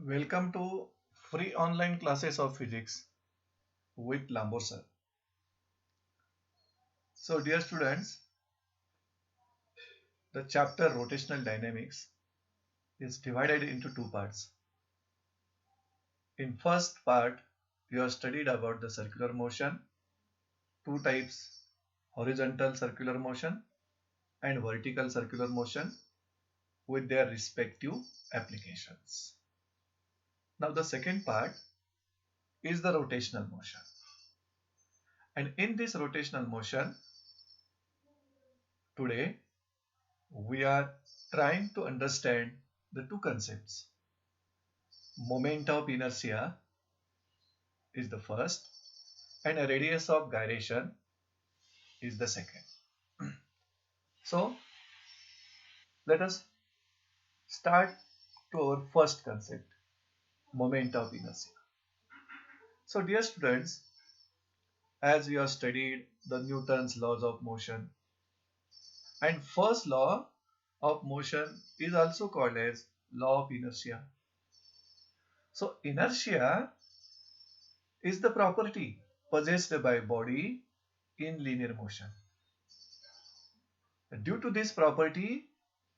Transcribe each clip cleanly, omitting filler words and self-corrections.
Welcome to free online classes of physics with Lambor sir. So dear students, the chapter rotational dynamics is divided into two parts. In first part, we have studied about the circular motion, two types, horizontal circular motion and vertical circular motion with their respective applications. Now the second part is the rotational motion. And in this rotational motion, today we are trying to understand the two concepts. Moment of inertia is the first and a radius of gyration is the second. So let us start to our first concept, moment of inertia. So dear students, as we have studied the Newton's laws of motion, and first law of motion is also called as law of inertia. So inertia is the property possessed by body in linear motion. Due to this property,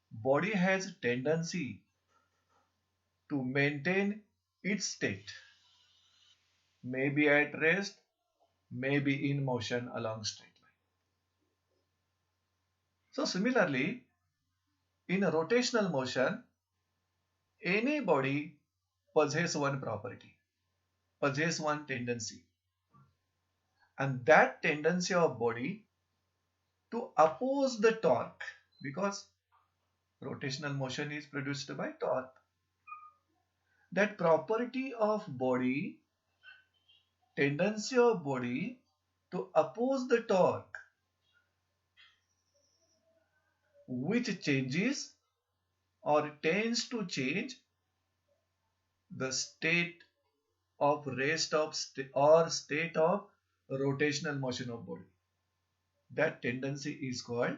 body has tendency to maintain its state, maybe at rest, maybe in motion along straight line. So similarly, in a rotational motion, any body possesses one property, possesses one tendency, and that tendency of body to oppose the torque, because rotational motion is produced by torque. That property of body, tendency of body to oppose the torque, which changes or tends to change the state of rest of or state of rotational motion of body. That tendency is called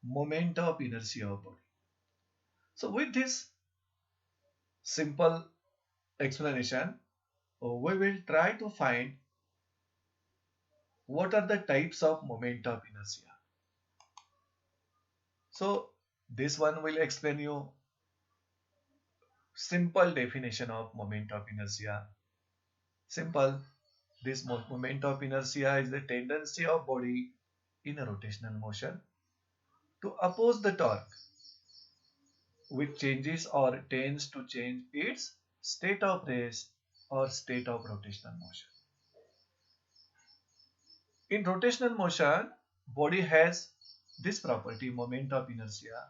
moment of inertia of body. So with this simple explanation, we will try to find what are the types of moment of inertia. So this one will explain you simple definition of moment of inertia. Simple. This moment of inertia is the tendency of body in a rotational motion to oppose the torque, which changes or tends to change its state of rest or state of rotational motion. In rotational motion, body has this property, moment of inertia,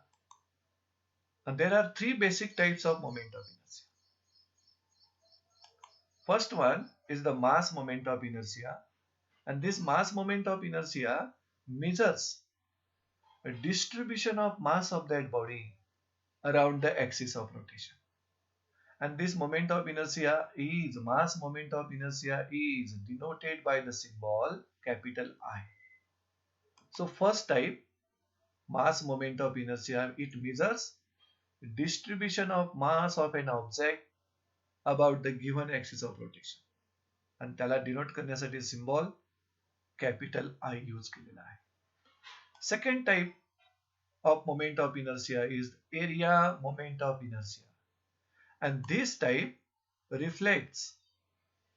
and there are three basic types of moment of inertia. First one is the mass moment of inertia, and this mass moment of inertia measures a distribution of mass of that body around the axis of rotation. And this moment of inertia is, mass moment of inertia is denoted by the symbol capital I. So first type, mass moment of inertia, it measures distribution of mass of an object about the given axis of rotation. आणि त्याला denote करण्यासाठी symbol capital I use केलेला आहे. Second type of moment of inertia is area moment of inertia, and this type reflects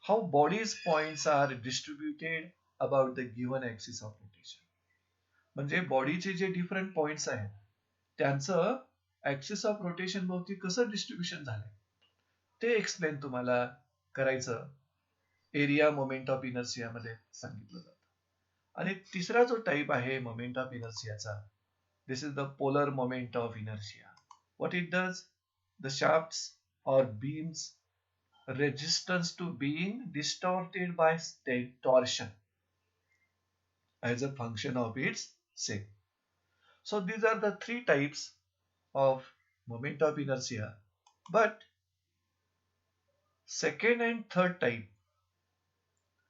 how body's points are distributed about the given axis of rotation. म्हणजे बॉडीचे जे different points आहेत त्यांचं axis of rotation भोवती कसं distribution झालंय ते explain तुम्हाला करायचं एरिया मोमेंट ऑफ इनर्शिया मध्ये सांगितलं जातं. आणि तिसरा जो टाइप आहे मोमेंट ऑफ इनर्शियाचा, this is the polar moment of inertia. What it does, the shafts or beams resistance to being distorted by torsion as a function of its shape. So these are the three types of moment of inertia, but second and third type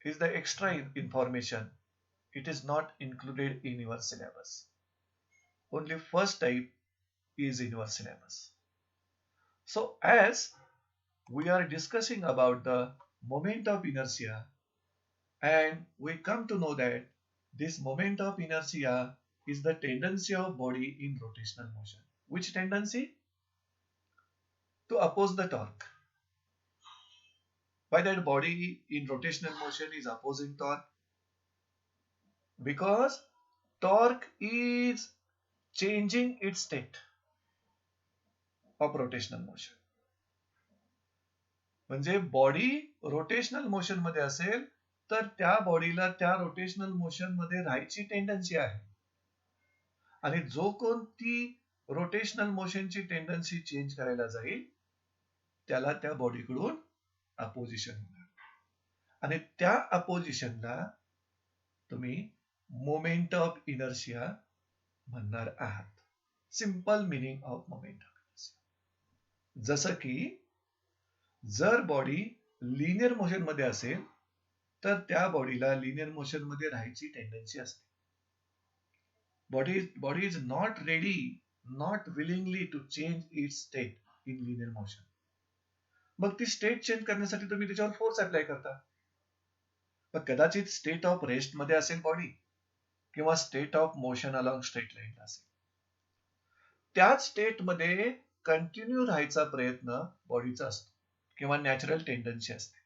is the extra information. It is not included in your syllabus. Only first type is in your syllabus. So as we are discussing about the moment of inertia, and we come to know that this moment of inertia is the tendency of body in rotational motion. Which tendency? To oppose the torque. Why that body in rotational motion is opposing torque? Because torque is changing its state of rotational motion. म्हणजे body rotational motion मध्ये असेल तर त्या बॉडीला त्या rotational motion मध्ये राहायची tendency आहे. आणि जो कोण ती रोटेशनल मोशनची टेंडन्सी चेंज करायला जाईल त्याला त्या बॉडीकडून अपोजिशन होणार. आणि त्या अपोजिशनला तुम्ही मोमेंट ऑफ इनर्शिया म्हणणार आहात. Simple meaning of moment of inertia. जसं की जर बॉडी लिनियर मोशन मध्ये असेल तर त्या बॉडीला लिनियर मोशन मध्ये राहायची टेंडन्सी असते. Body is not ready, not willingly to change its state in linear motion. मग ती स्टेट चेंज करण्यासाठी तुम्ही त्याच्यावर फोर्स अप्लाय करता. मग कदाचित स्टेट ऑफ रेस्ट मध्ये असेल बॉडी किंवा state of motion along straight line असेल. त्याच स्टेट मध्ये कंटिन्यू राहायचा प्रयत्न बॉडीचा असतो किंवा नॅचरल टेंडन्सी असते.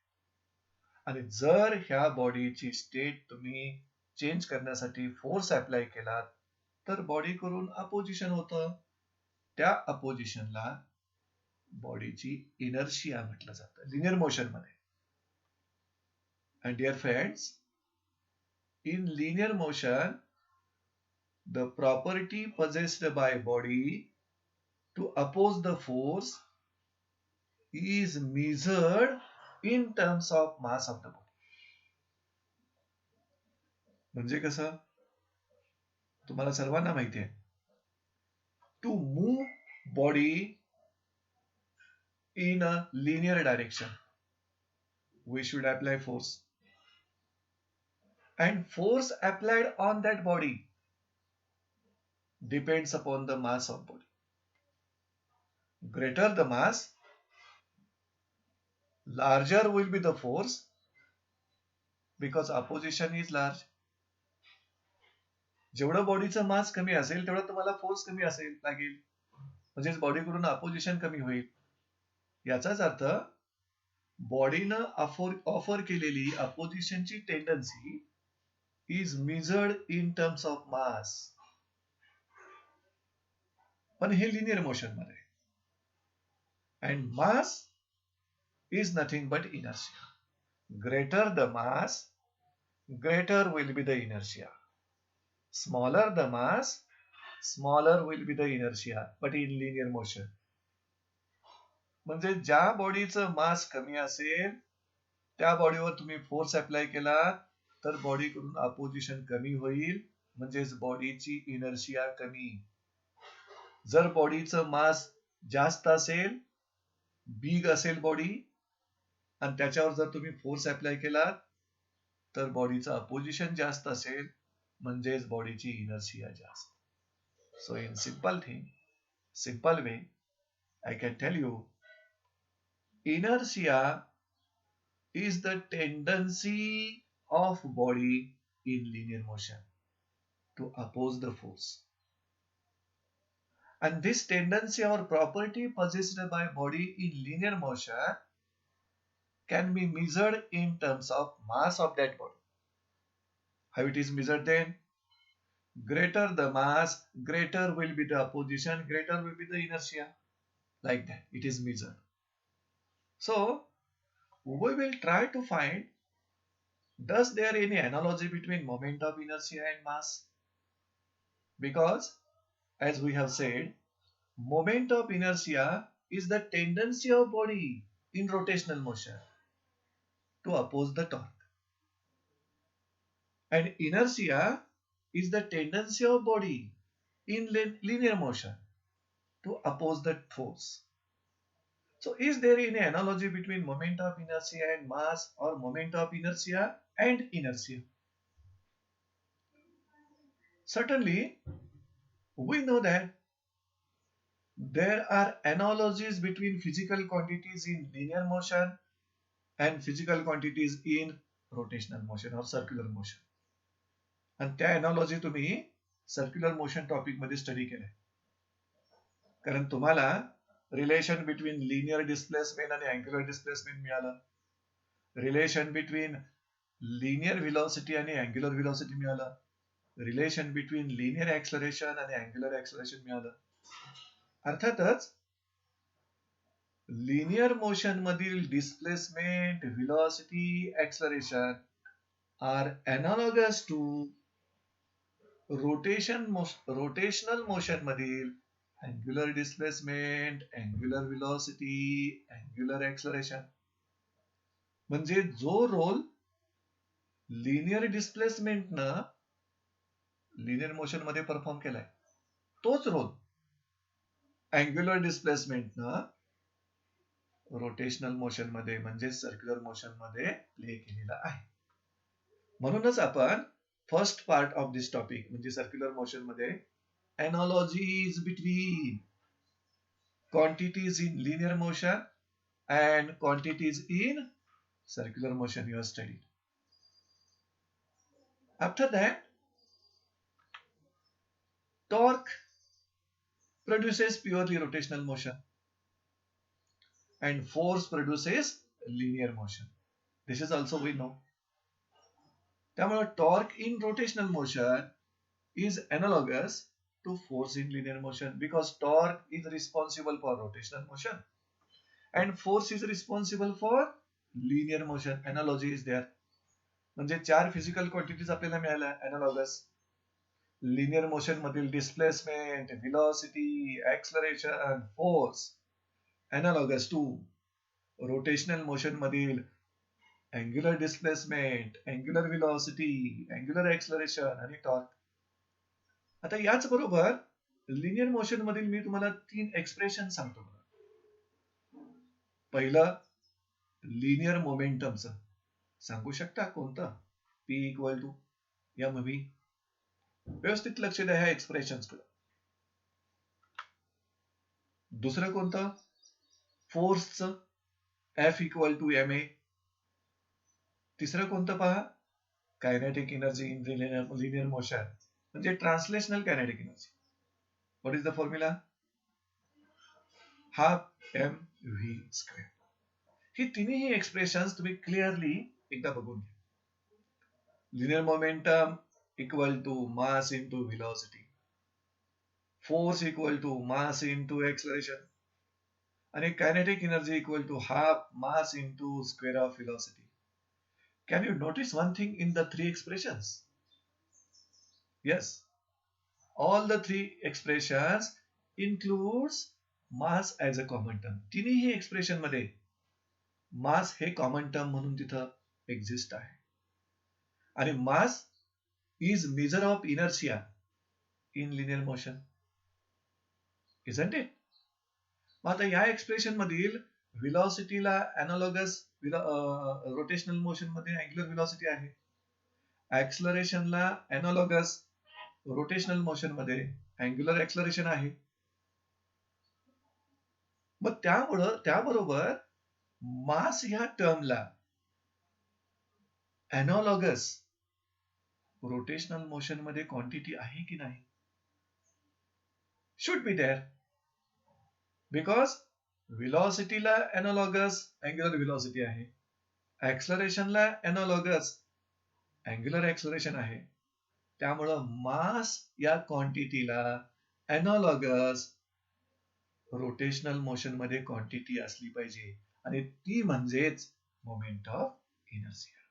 आणि जर ह्या बॉडीची स्टेट तुम्ही चेंज करण्यासाठी फोर्स अप्लाय केला तर बॉडी करून अपोजिशन होतं. त्या अपोजिशनला बॉडीची इनर्शिया म्हटलं जातं लिनियर मोशन मध्ये. And dear friends, in linear motion the property possessed by body to oppose the force is measured in terms of mass of the body. म्हणजे कसं? तुम्हाला सर्वांना माहिती आहे, to move body in a linear direction we should apply force, and force applied on that body depends upon the mass of body. Greater the mass, larger will be the force because opposition is large. जेवढं बॉडीचं मास कमी असेल तेवढं तुम्हाला force कमी असेल लागेल, म्हणजेच बॉडीकडून अपोजिशन कमी होईल. याचाच अर्थ बॉडीनं ऑफर केलेली अपोजिशनची tendency is measured in terms of mass. पण हे लिनियर मोशन मध्ये. And mass is nothing but inertia. Greater the mass, greater will be the inertia. Smaller the mass, smaller will be the inertia, but in linear motion. म्हणजे ज्या बॉडीचं मास कमी असेल त्या बॉडीवर तुम्ही फोर्स अप्लाय केला तर बॉडीकडून अपोजिशन कमी होईल, म्हणजेच बॉडीची इनर्शिया कमी. जर बॉडीचं मास जास्त असेल, बिग असेल बॉडी, आणि त्याच्यावर जर तुम्ही फोर्स अप्लाय केला तर बॉडीचं अपोजिशन जास्त असेल, म्हणजेच बॉडीची इनर्शिया जास्त. So in simple way, I can tell you, inertia is the tendency of body in linear motion to oppose the force. And this tendency or property possessed by body in linear motion can be measured in terms of mass of that body. How it is measured then? Greater the mass, greater will be the opposition, greater will be the inertia. Like that, it is measured. So, we will try to find, does there any analogy between moment of inertia and mass? Because, as we have said, moment of inertia is the tendency of body in rotational motion to oppose the torque. And inertia is the tendency of body in linear motion to oppose the force. So is there any analogy between moment of inertia and mass, or moment of inertia and inertia? Certainly, we know that There are analogies between physical quantities in linear motion and physical quantities in rotational motion or circular motion. आणि त्या analogy तुम्ही circular motion topic मध्ये study केलंय. कारण तुम्हाला relation between linear displacement आणि angular displacement मिळालं. Relation between linear velocity आणि अँग्युलर व्हेलॉसिटी मिळालं. रिलेशन बिटवीन लिनियर ऍक्सलरेशन आणि अँग्युलर ऍक्सलरेशन मिळालं. अर्थातच लिनियर मोशन मधील displacement, velocity, acceleration are analogous to rotational motion मधील angular displacement, angular velocity, angular acceleration. म्हणजे जो रोल लिनियर डिस्प्लेसमेंटनं लिनियर मोशन मध्ये परफॉर्म केलाय तोच रोल अँग्युलर डिस्प्लेसमेंटनं रोटेशनल मोशन मध्ये म्हणजे सर्क्युलर मोशन मध्ये प्ले केलेला आहे. म्हणूनच आपण first part of this topic म्हणजे सर्क्युलर मोशन मध्ये analogies between quantities in linear motion and quantities in circular motion you have studied. After that, torque produces purely rotational motion and force produces linear motion. This is also we know. त्यामुळे torque in rotational motion is analogous to force in linear motion because torque is responsible for rotational motion and force is responsible for linear motion. Analogy is there. म्हणजे चार physical quantities आपल्याला मिळाल्या analogous. Linear motion मधील displacement, velocity, acceleration, force analogous to rotational motion मधील angular displacement, angular velocity, angular acceleration आणि torque. आता याच बरोबर लिनियर मोशन मधील मी तुम्हाला 3 एक्सप्रेशन सांगतो. पहिलं लिनियर मोमेंटमचं सांगू शकता कोणतं? P equal to mv. व्यवस्थित लक्ष द्या ह्या एक्सप्रेशन्स कडे. दुसरं कोणतं? फोर्सचं F इक्वल टू ma. तिसरं कोणतं पहा? Kinetic energy in linear motion म्हणजे translational kinetic energy. What is the formula? Half mv square. ही तिन्ही एक्सप्रेशन्स तुम्ही क्लिअरली एकदा बघून घ्या. Linear momentum equal to mass into velocity, force equal to mass into acceleration आणि kinetic energy equal to half mass into square of velocity. Can you notice one thing in the three expressions? Yes, all the three expressions includes mass as a common term. तिन्ही expression मध्ये मास हे common term म्हणून तिथं exist आहे. आणि mass is measure of inertia in linear motion, isn't it? मग आता या एक्सप्रेशन मधील व्हेलॉसिटीला एनालॉगस रोटेशनल मोशन मध्ये अँग्युलर व्हेलॉसिटी आहे. ऍक्सलरेशनला एनालॉगस रोटेशनल मोशन मध्ये अँग्युलर ऍक्सलरेशन आहे. मग त्याबरोबर मास ह्या टर्मला एनालॉगस रोटेशनल मोशन मध्ये क्वांटिटी आहे की नाही? शुड बी देअर बिकॉज व्हेलॉसिटीला एनालॉगस अँग्युलर व्हेलॉसिटी आहे. ऍक्सलरेशनला एनालॉगस अँग्युलर ऍक्सलरेशन आहे. त्यामुळं मास या क्वांटिटीला एनालॉगस रोटेशनल मोशन मध्ये क्वांटिटी असली पाहिजे आणि ती म्हणजेच मोमेंट ऑफ इनर्शिया.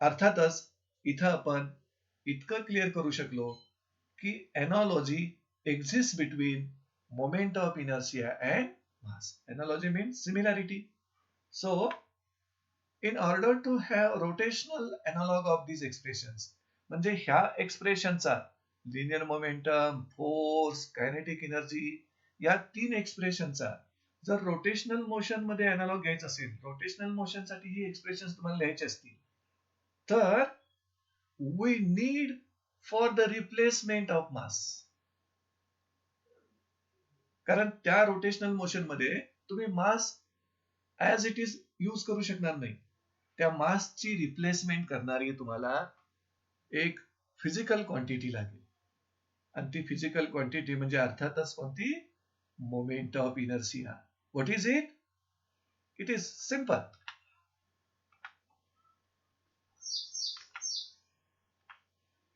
अर्थातच इथं आपण इतकं क्लिअर करू शकलो की analogy exist between moment of inertia and mass. Analogy means similarity. So, in order to have rotational analog of these expressions, म्हणजे ह्या एक्सप्रेशनचा linear momentum, force, kinetic energy या 3 एक्सप्रेशनचा जर रोटेशनल मोशन मध्ये एनालॉग घ्यायचा असेल, रोटेशनल मोशन साठी ही expressions तुम्हाला लिहायची असतील, तर we need for the replacement of mass. कारण त्या रोटेशनल मोशन मध्ये तुम्ही मास ऍज इट इज यूज करू शकणार नाही. त्या मासची रिप्लेसमेंट करणारी तुम्हाला एक फिजिकल क्वांटिटी लागेल. आणि ती फिजिकल क्वांटिटी म्हणजे अर्थातच कोणती? Moment of inertia. What is it? It is simple.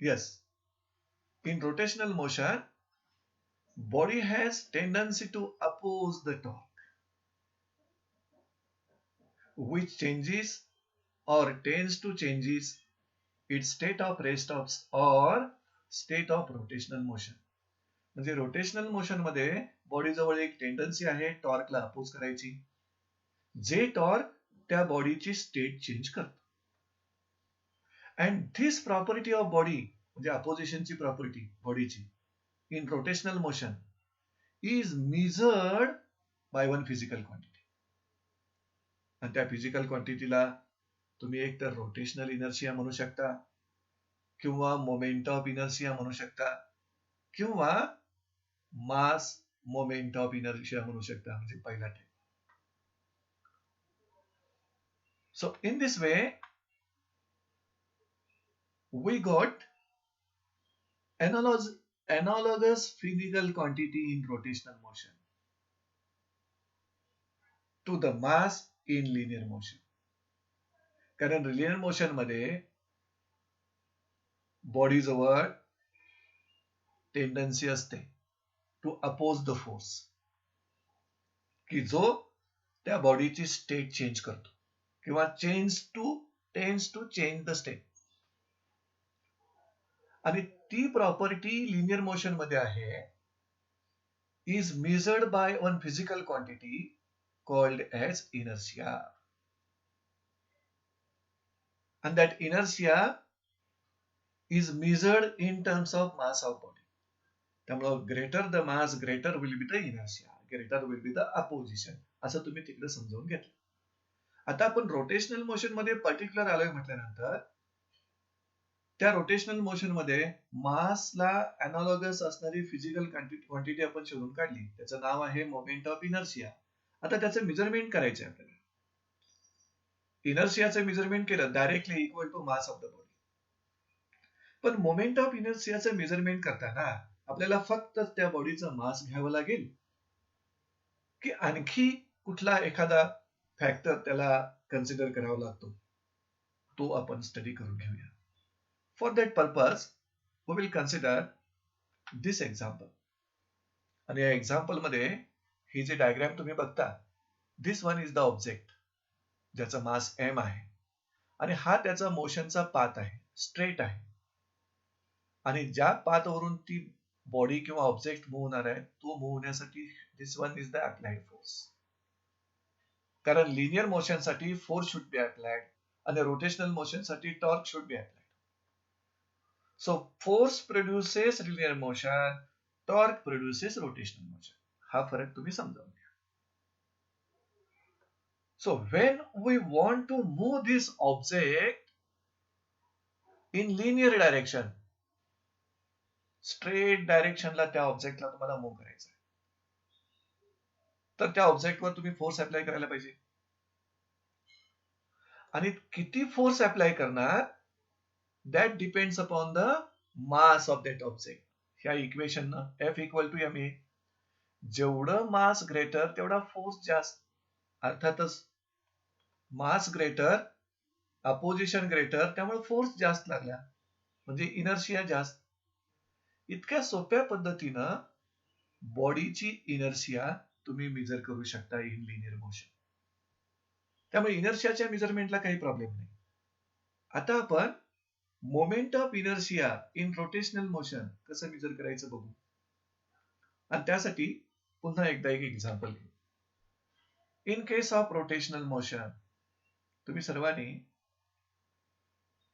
Yes, in rotational motion, body has tendency to oppose the torque, which changes or tends to changes its state of rest of or state of rotational motion. म्हणजे rotational motion मध्ये body जवळ एक tendency आहे टॉर्कला oppose करायची, जे torque त्या बॉडीची state change करतो. And this property of body म्हणजे अपोजिशनची प्रॉपर्टी बॉडीची in rotational motion is measured by one physical quantity. आणि त्या फिजिकल क्वांटिटीला तुम्ही एक तर रोटेशनल इनर्शिया म्हणू शकता, किंवा मोमेंट ऑफ इनर्शिया म्हणू शकता, किंवा मास मोमेंट ऑफ इनर्शिया म्हणू शकता, म्हणजे पहिला type. So in this way we got analogous physical quantity in rotational motion to the mass in linear motion. कारण लिनियर मोशन मध्ये बॉडी जवळ टेंडन्सी असते टू अपोज द फोर्स, की जो त्या बॉडीची स्टेट चेंज करतो किंवा tends to change the state. आणि ती प्रॉपर्टी लिनियर मोशन मध्ये आहे, is measured by one physical quantity called as inertia. And that inertia is measured in terms of mass of body. त्यामुळे greater the mass, greater will be the inertia, greater will be the opposition. असं तुम्ही तिकडे समजावून घेतलं. आता आपण rotational motion मध्ये particular आलोय म्हटल्यानंतर त्या रोटेशनल मोशन मध्ये मासला अनालॉगस असणारी फिजिकल क्वांटिटी आपण शोधून काढली. त्याचं नाव आहे मोमेंट ऑफ इनर्शिया. आता त्याचं मेजरमेंट करायचं आहे आपल्याला. इनर्शियाचं मेजरमेंट केलं directly equal to mass of the body. पण मोमेंट ऑफ इनर्शियाचं मेजरमेंट करताना आपल्याला फक्त त्या बॉडीचं मास घ्यावं लागेल, की आणखी कुठला एखादा फॅक्टर त्याला कन्सिडर करावा लागतो, तो आपण स्टडी करून घेऊया. For that purpose, we will consider this example. आणि या एक्झाम्पल मध्ये ही जी डायग्राम तुम्ही बघता, this one is the object, ज्याचा मास m आहे, आणि हा त्याचा मोशनचा पाथ आहे, स्ट्रेट आहे. आणि ज्या पाथवरून ती बॉडी किंवा ऑब्जेक्ट मूव्ह होणार आहे, तो मूव्ह होण्यासाठी this one is the applied force. कारण लिनियर मोशन साठी फोर्स शुड बी अप्लाइड आणि रोटेशनल मोशन साठी torque should be applied. So force produces linear motion, torque produces rotational motion. हा फरक तुम्ही समजावून घ्या. So when we want to move this object in linear direction, straight direction ला त्या ऑब्जेक्टला तुम्हाला मूव्ह करायचं आहे, तर त्या ऑब्जेक्टवर तुम्ही फोर्स अप्लाय करायला पाहिजे. आणि किती फोर्स अप्लाय करणार, that depends upon the mass of that object. ह्या इक्वेशन ना F equal to M A, जेवढं मास ग्रेटर तेवढा फोर्स जास्त. अर्थातच मास ग्रेटर, अपोजिशन ग्रेटर, त्यामुळे फोर्स जास्त लागला म्हणजे इनर्शिया जास्त. इतक्या सोप्या पद्धतीनं बॉडीची इनर्शिया तुम्ही मेजर करू शकता इन लिनियर मोशन. त्यामुळे इनर्शियाच्या मेजरमेंटला काही प्रॉब्लेम नाही. आता आपण moment of inertia in rotational motion कसं मेजर करायचं बघू. आणि त्यासाठी पुन्हा एकदा एक एक्झाम्पल घेऊ. In case of rotational motion, तुम्ही सर्वांनी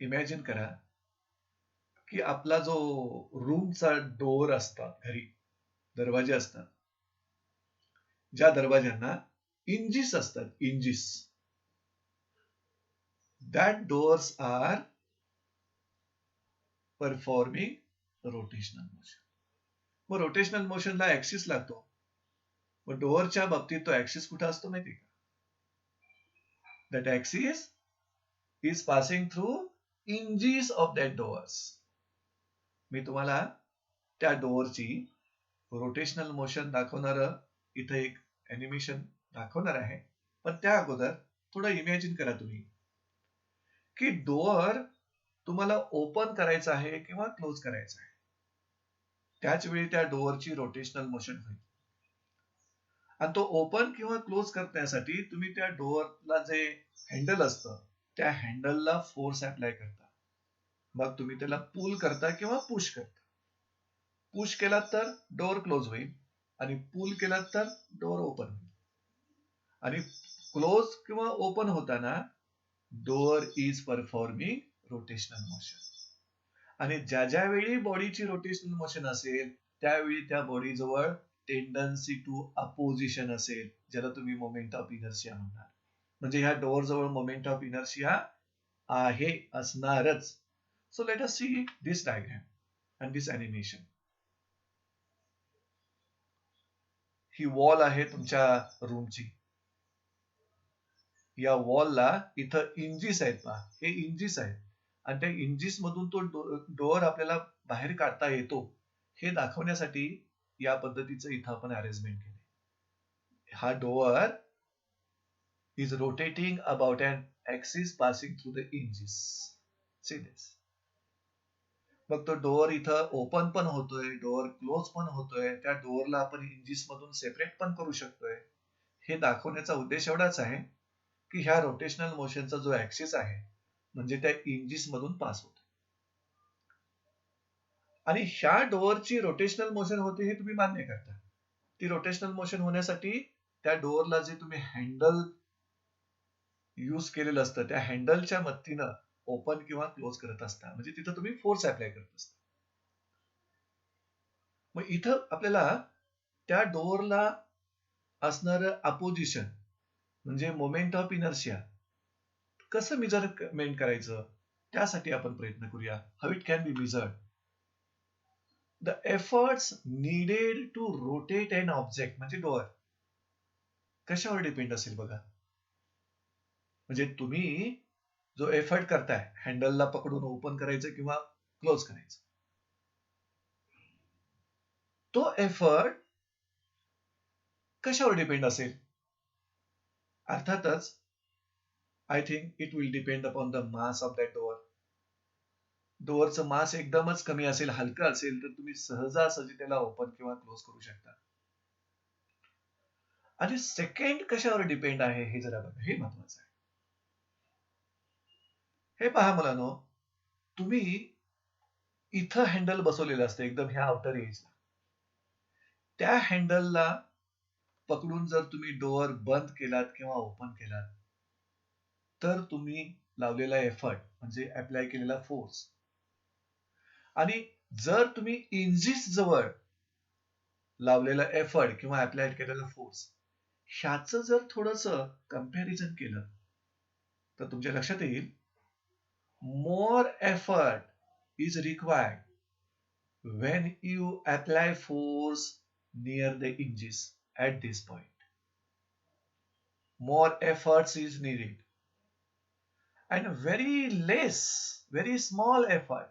इमॅजिन करा की आपला जो रूमचा डोअर असतात, घरी दरवाजे असतात, ज्या दरवाज्यांना इंजिस असतात, hinges, that doors are performing rotational motion. मग रोटेशनल मोशनला ऍक्सिस लागतो. मग डोअरच्या बाबतीत तो ऍक्सिस कुठे असतो माहिती का? That axis is passing through hinges of that doors. मी तुम्हाला त्या डोअरची रोटेशनल मोशन दाखवणार इथं एक ॲनिमेशन दाखवणार आहे. पण त्या अगोदर थोडं इमॅजिन करा तुम्ही की डोअर तुम्हाला ओपन करायचा आहे किंवा क्लोज करायचा आहे. त्याच वेळी त्या डोअरची रोटेशनल मोशन होईल. आणि तो ओपन किंवा क्लोज करण्यासाठी तुम्ही त्या डोअरला जे हँडल असतं त्या हँडलला फोर्स अप्लाय करता. मग तुम्ही त्याला पुल करता किंवा पुश करता. पुश केलात तर डोअर क्लोज होईल आणि पुल केलात तर डोअर ओपन होईल. आणि क्लोज किंवा ओपन होताना door is performing rotational motion. आणि ज्या वेळी बॉडीची रोटेशनल मोशन असेल त्यावेळी त्या बॉडी जवळ टेंडन्सी टू अपोजिशन असेल, ज्याला तुम्ही मोमेंट ऑफ इनर्शिया म्हणणार. म्हणजे ह्या डोअर जवळ मोमेंट ऑफ इनर्शिया आहे, असणारच. So let us C this diagram and this animation. He wall आहे तुमच्या रूमची. या वॉलला इथं इंजिस आहेत पहा, हे इंजिस आहेत. आणि त्या इंजिस मधून तो डोअर आपल्याला बाहेर काढता येतो हे दाखवण्यासाठी या पद्धतीचं इथं आपण अरेंजमेंट केले. हा door is rotating about an axis passing through the hinges. See this. मग तो डोअर इथं ओपन पण होतोय, डोअर क्लोज पण होतोय. त्या डोअरला आपण इंजिस मधून सेपरेट पण करू शकतोय. हे दाखवण्याचा उद्देश एवढाच आहे की ह्या रोटेशनल मोशनचा जो ऍक्सिस आहे म्हणजे त्या इंजिस मधून पास होतो. आणि ह्या डोअरची रोटेशनल मोशन होते हे तुम्ही मान्य करता. ती रोटेशनल मोशन होण्यासाठी त्या डोअरला जे तुम्ही हँडल यूज केलेलं असतं त्या हँडलच्या मदतीनं ओपन किंवा क्लोज करत असता. म्हणजे तिथं तुम्ही फोर्स अप्लाय करत असता. मग इथं आपल्याला त्या डोअरला असणारं अपोजिशन म्हणजे मोमेंट ऑफ इनर्शिया कसं मेजरमेंट करायचं त्यासाठी आपण प्रयत्न करूया. How it can be measured. The efforts needed to rotate an object म्हणजे डोअर कशावर डिपेंड असेल बघा. म्हणजे तुम्ही जो एफर्ट करताय हँडलला पकडून ओपन करायचं किंवा क्लोज करायचं, तो एफर्ट कशावर डिपेंड असेल? अर्थातच I think it will depend upon the mass of that door. डोअरचं मास एकदमच कमी असेल, हलकं असेल तर तुम्ही सहजासहजी त्याला ओपन किंवा क्लोज करू शकता. आणि सेकंड कशावर डिपेंड आहे हे जरा बघा, हे महत्वाचं आहे. हे पहा मुलांनो, तुम्ही इथं हँडल बसवलेलं असतं एकदम ह्या आउटर एजला. त्या हँडलला पकडून जर तुम्ही डोअर बंद केलात किंवा ओपन केलात तर तुम्ही लावलेला एफर्ट म्हणजे अप्लाय केलेला फोर्स आणि जर तुम्ही इंजिस जवळ लावलेला एफर्ट किंवा अप्लाय केलेला फोर्स ह्याचं जर थोडस कम्पॅरिझन केलं तर तुमच्या लक्षात येईल more effort is required when you apply force near the hinges at this point. More efforts is needed. And very small effort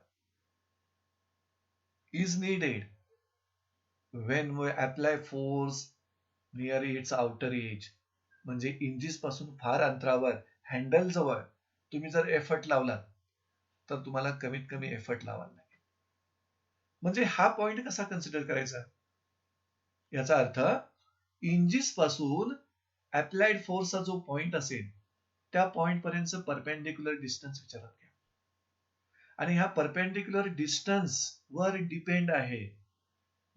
is needed when we apply force near its outer edge. म्हणजे engine पासून फार अंतरावर handle जवळ तुम्ही जर effort लावलात तर तुम्हाला कमीत कमी एफर्ट लावायला लागेल. म्हणजे हा पॉइंट कसा कन्सिडर करायचा? याचा अर्थ इंजिस पासून अप्लाइड फोर्सचा जो पॉइंट असेल त्या पॉइंट पर्यंत परपेंडिक्युलर डिस्टन्स विचारात घ्या. आणि ह्या परपेंडिक्युलर डिस्टन्स वर डिपेंड आहे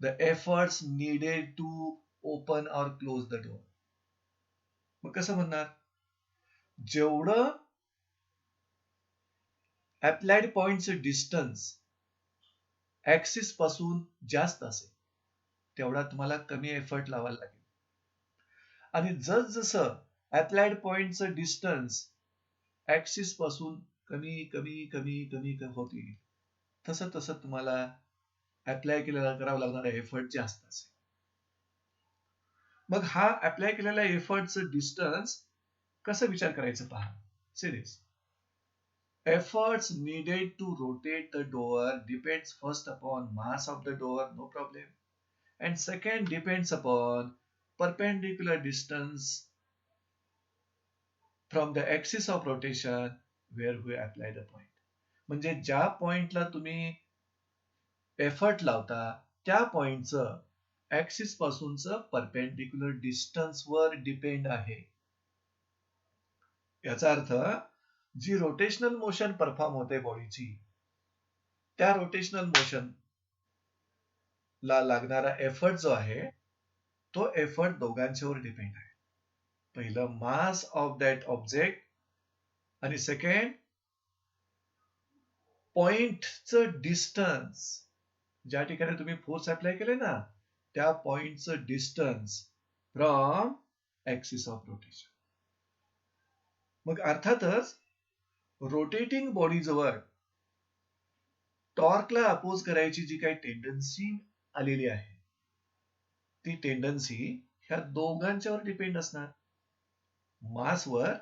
the efforts needed to open or close the door. मग कसं म्हणणार? जेवढं अप्लाइड पॉइंटचं डिस्टन्स ऍक्सिस पासून जास्त असेल तेवढा तुम्हाला कमी एफर्ट लावायला लागेल. आणि जसजसं अप्लाइड पॉइंटचं डिस्टन्स ऍक्सिस पासून कमी कमी कमी कमी होत येईल तसं तसं तुम्हाला अप्लाय केलेला करावा लागणारा एफर्ट जास्त असेल. मग हा अप्लाय केलेल्या एफर्टचं डिस्टन्स कसं विचार करायचं पहा. Serious. Efforts needed to rotate the door depends first upon mass of the door, no problem. And second depends upon perpendicular distance from the axis of rotation where we apply the point. म्हणजे ज्या पॉइंटला तुम्ही effort लावता त्या पॉइंटचं axis पासूनचं perpendicular distance वर depend आहे. याचा अर्थ जी रोटेशनल मोशन परफॉर्म होते बॉडीची त्या रोटेशनल मोशन ला लागणारा एफर्ट जो आहे तो एफर्ट दोघांच्यावर डिपेंड आहे. पहिलं मास ऑफ दॅट ऑब्जेक्ट आणि सेकंड पॉइंटचं डिस्टन्स. ज्या ठिकाणी तुम्ही फोर्स अप्लाय केले ना त्या पॉइंटचं distance from axis of rotation. मग अर्थातच रोटेटिंग बॉडी जवळ टॉर्कला अपोज करायची जी काही टेंडन्सी आलेली आहे ती टेंडन्सी ह्या दोघांच्यावर डिपेंड असणार. मासवर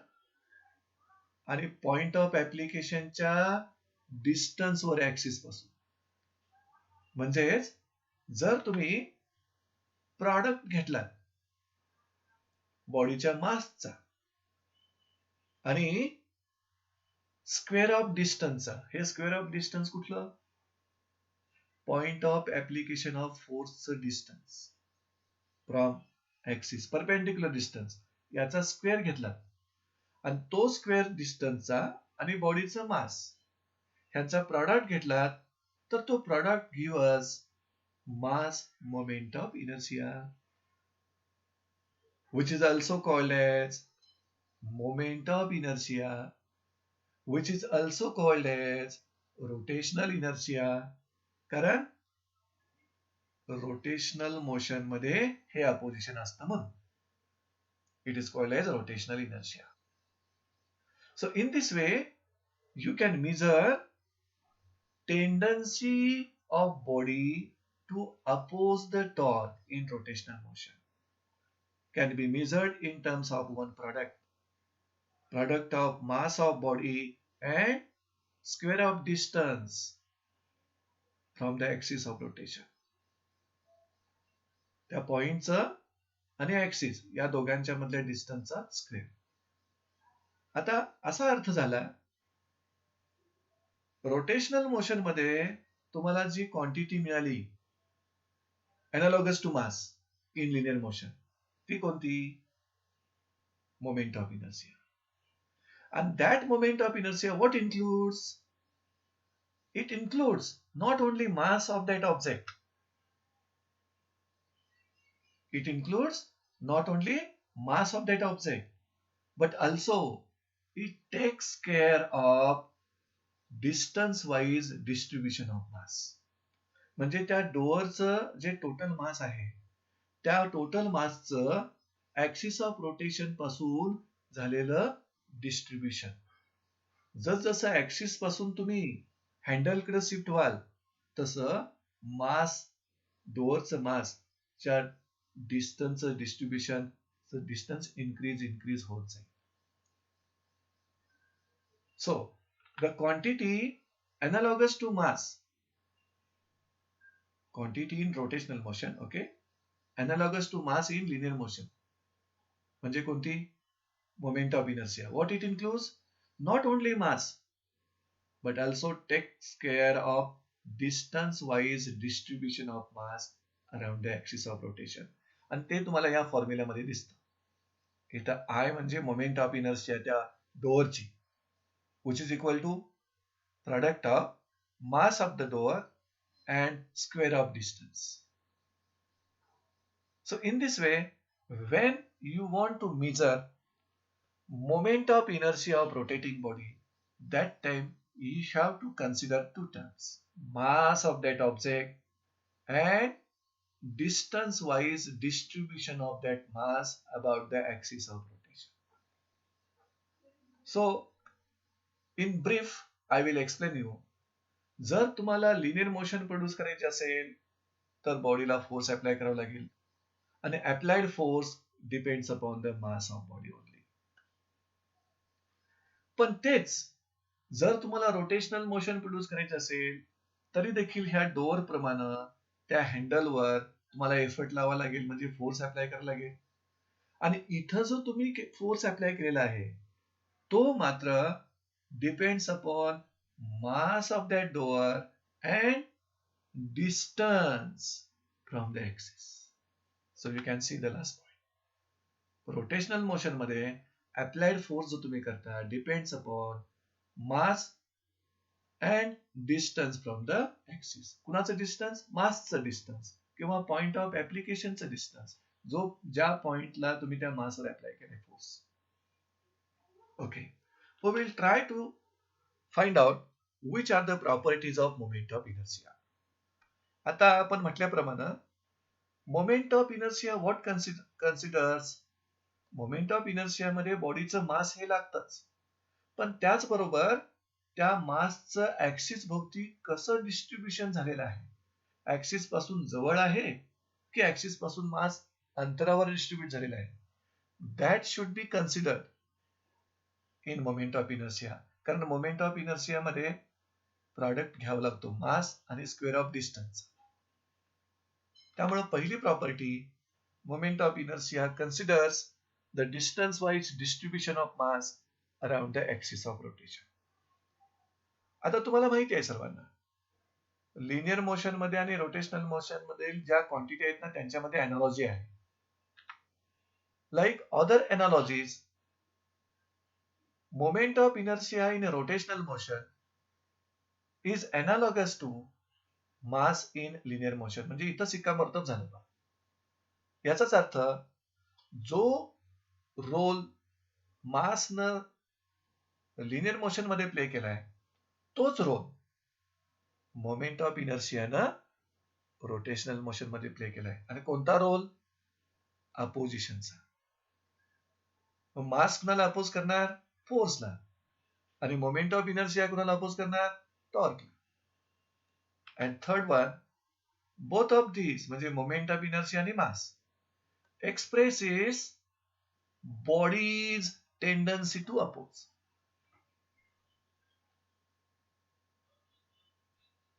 आणि पॉइंट ऑफ ऍप्लिकेशनच्या डिस्टन्सवर ऍक्सिस पासून. म्हणजेच जर तुम्ही प्रॉडक्ट घेतला बॉडीच्या मासचा आणि स्क्वेअर ऑफ डिस्टन्सचा, हे स्क्वेअर ऑफ डिस्टन्स कुठलं? पॉइंट ऑफ ऍप्लिकेशन ऑफ फोर्सचं distance from axis, perpendicular distance याचा स्क्वेअर घेतला आणि तो स्क्वेअर डिस्टन्सचा आणि बॉडीचं मास ह्यांचा प्रॉडक्ट घेतला तर तो product give us mass moment of inertia which is also called as moment of inertia, which is also called as rotational inertia. कारण रोटेशनल मोशन मध्ये हे अपोजिशन असतं म्हणून it is called as rotational inertia. So in this way you can measure tendency of body to oppose the torque in rotational motion can be measured in terms of one product of mass of body and square of distance from the axis of rotation. त्या पॉइंटचं आणि axis या दोघांच्या मधल्या डिस्टन्सचा square. आता असा अर्थ झाला rotational motion मध्ये तुम्हाला जी क्वांटिटी मिळाली analogous to mass in linear motion ती कोणती? Moment of inertia. And that moment of inertia what includes? It includes not only mass of that object, it includes not only mass of that object, but also it takes care of distance wise distribution of mass. म्हणजे त्या डोअरचं जे total mass आहे त्या total मासचं axis of rotation पासून झालेलं distribution. जसं axis पासून तुम्ही हँडलकडे शिफ्ट व्हाल तसं मास डोअरचं मासच्या डिस्टन्सचं डिस्ट्रीब्युशन डिस्टन्स इन्क्रीज होत जाईल. So the quantity analogous to mass, quantity in rotational motion, okay, analogous to mass in linear motion म्हणजे कोणती? Moment of inertia. What it includes? Not only mass but also takes care of distance wise distribution of mass around the axis of rotation. आणि ते तुम्हाला या फॉर्म्युल्यामध्ये दिसतं. इथं I म्हणजे moment of inertia त्या डोअरची which is equal to product of mass of the door and square of distance. So in this way, when you want to measure moment of inertia of rotating body, that time you have to consider two terms: mass of that object and distance wise distribution of that mass about the axis of rotation. So in brief I will explain you. जर तुम्हाला linear motion produce करायचे असेल तर बॉडीला force apply करावा लागेल आणि applied force depends upon the mass of body only. पण तेच जर तुम्हाला रोटेशनल मोशन प्रोड्यूस करायचे असेल तरी देखील ह्या डोअर प्रमाणे त्या हँडलवर तुम्हाला एफर्ट लावावा लागेल, म्हणजे फोर्स अप्लाय करायला लागेल. आणि इथं जो तुम्ही फोर्स अप्लाय केलेला आहे तो मात्र depends upon mass of that door and distance from the axis. So you can see the last point. Rotational motion मध्ये अप्लाइड फोर्स जो तुम्ही करता depends upon mass and distance from the axis. कुणाचं distance? मासचं distance किंवा point of ऍप्लिकेशनचं distance, जो ज्या पॉइंटला तुम्ही त्या मासवर अप्लाय केलाय force. Okay, we will try to find out which are the properties of moment of inertia. आता आपण म्हटल्याप्रमाणे moment of inertia what considers. Moment of inertia मध्ये बॉडीचं मास हे लागतच, पण त्याचबरोबर त्या मासचं ऍक्सिस भोवती कसं डिस्ट्रीब्युशन झालेलं आहे. ऍक्सिस पासून जवळ आहे की ऍक्सिस पासून मास अंतरावर डिस्ट्रीब्युट झालेला आहे, that should be considered in moment of inertia. कारण मोमेंट ऑफ इनर्शिया मध्ये प्रॉडक्ट घ्यावा लागतो मास आणि स्क्वेअर ऑफ डिस्टन्स. त्यामुळे पहिली property, moment of inertia considers the distance wise distribution of mass around the axis of rotation. आता तुम्हाला माहिती आहे सर्वांना, लिनियर मोशन मध्ये आणि रोटेशनल मोशन मध्ये ज्या क्वांटिटी आहेत ना त्यांच्यामध्ये अनालॉजी आहे. Like other analogies, moment of inertia in a rotational motion is analogous to mass in linear motion. म्हणजे इथं शिक्कामोर्तब झालं बा. याचाच अर्थ जो रोल मासनं लिनियर मोशन मध्ये प्ले केलाय तोच रोल मोमेंट ऑफ इनर्शियानं रोटेशनल मोशन मध्ये प्ले केलाय. आणि कोणता रोल? अपोजिशनचा. मास कुणाला अपोज करणार? फोर्सला. आणि मोमेंट ऑफ इनर्शिया कुणाला अपोज करणार? टॉर्कला. And third one, both of these म्हणजे मोमेंट ऑफ इनर्शिया आणि mass expresses bodies tendency to oppose.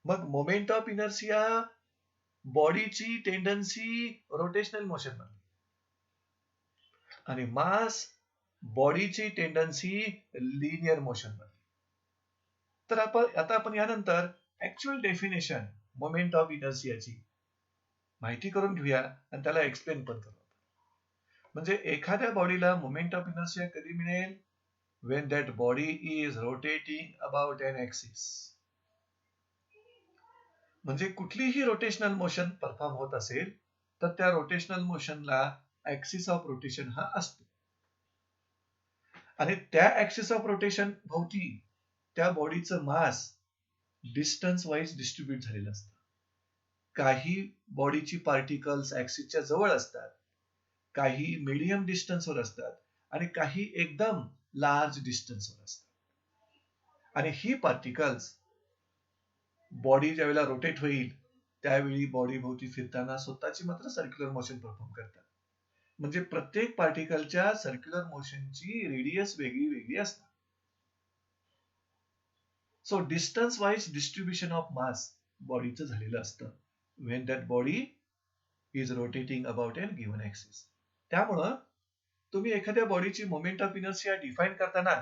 मग मोमेंट ऑफ इनर्शिया बॉडीची टेंडन्सी रोटेशनल मोशन मध्ये आणि मास बॉडीची टेंडन्सी लिनियर मोशन मध्ये. तर आता आपण यानंतर ऍक्च्युअल डेफिनेशन मोमेंट ऑफ इनर्शियाची माहिती करून घेऊया आणि त्याला एक्सप्लेन पण करू. म्हणजे एखाद्या बॉडीला मोमेंट ऑफ इनर्शिया कधी मिळेल? when that body is rotating about an axis. म्हणजे कुठलीही रोटेशनल मोशन परफॉर्म होत असेल तर त्या रोटेशनल मोशनला ऍक्सिस ऑफ रोटेशन हा असतो. आणि त्या ऍक्सिस ऑफ रोटेशन भोवती त्या बॉडीचं मास डिस्टन्स वाईज डिस्ट्रीब्यूट झालेलं असतं. काही बॉडीची पार्टिकल्स ऍक्सिसच्या जवळ असतात, काही मीडियम डिस्टन्सवर असतात आणि काही एकदम लार्ज डिस्टन्सवर असतात. आणि ही पार्टिकल्स बॉडी ज्यावेळेला रोटेट होईल त्यावेळी बॉडी भोवती फिरताना स्वतःची मात्र सर्क्युलर मोशन परफॉर्म करतात. म्हणजे प्रत्येक पार्टिकलच्या सर्क्युलर मोशनची रेडियस वेगळी वेगळी असतात. So distance wise distribution of मास बॉडीचं झालेलं असतं when that body is rotating about an given axis. त्यामुळं तुम्ही एखाद्या बॉडीची मोमेंट ऑफ इनर्शिया डिफाइन करताना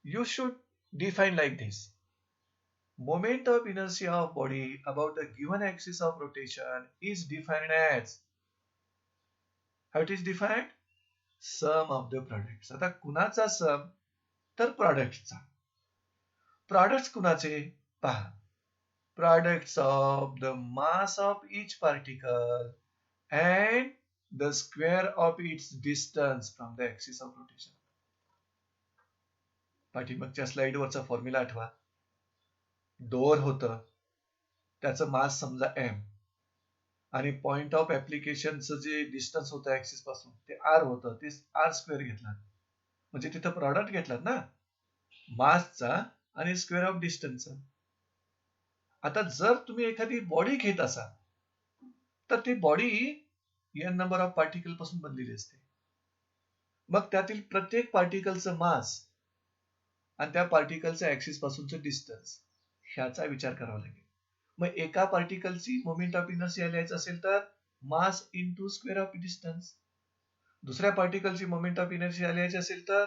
you should define like this. Moment of inertia of body about a given axis of rotation is defined as, how it is defined? Sum of the products. आता कुणाचा सम? तर प्रॉडक्टचा. Products कुणाचे? पहा, products of the mass of each particle and the square of its distance from the axis of rotation. पाठीमागच्या slide वरचा formula आठवा. Door होतं, त्याचं मास समजा m आणि पॉइंट ऑफ ऍप्लिकेशनचं जे डिस्टन्स होतं ऍक्सिस पासून ते r होतं, ते r स्क्वेअर घेतला. म्हणजे तिथं प्रॉडक्ट घेतलात ना मासचा आणि स्क्वेअर ऑफ डिस्टन्सचा. आता जर तुम्ही एखादी बॉडी घेत असाल तर ती body n number of particle पासून बनलेली असते. मग त्यातील प्रत्येक पार्टिकलचं मास आणि त्या पार्टिकलच्या ऍक्सिस पासूनचं डिस्टन्स ह्याचा विचार करावा लागेल. मग एका पार्टिकलची मोमेंट ऑफ इनर्शिया लिहायचं असेल तर मास इंटू स्क्वेअर ऑफ डिस्टन्स. दुसऱ्या पार्टिकलची मोमेंट ऑफ इनर्शिया लिहायची असेल तर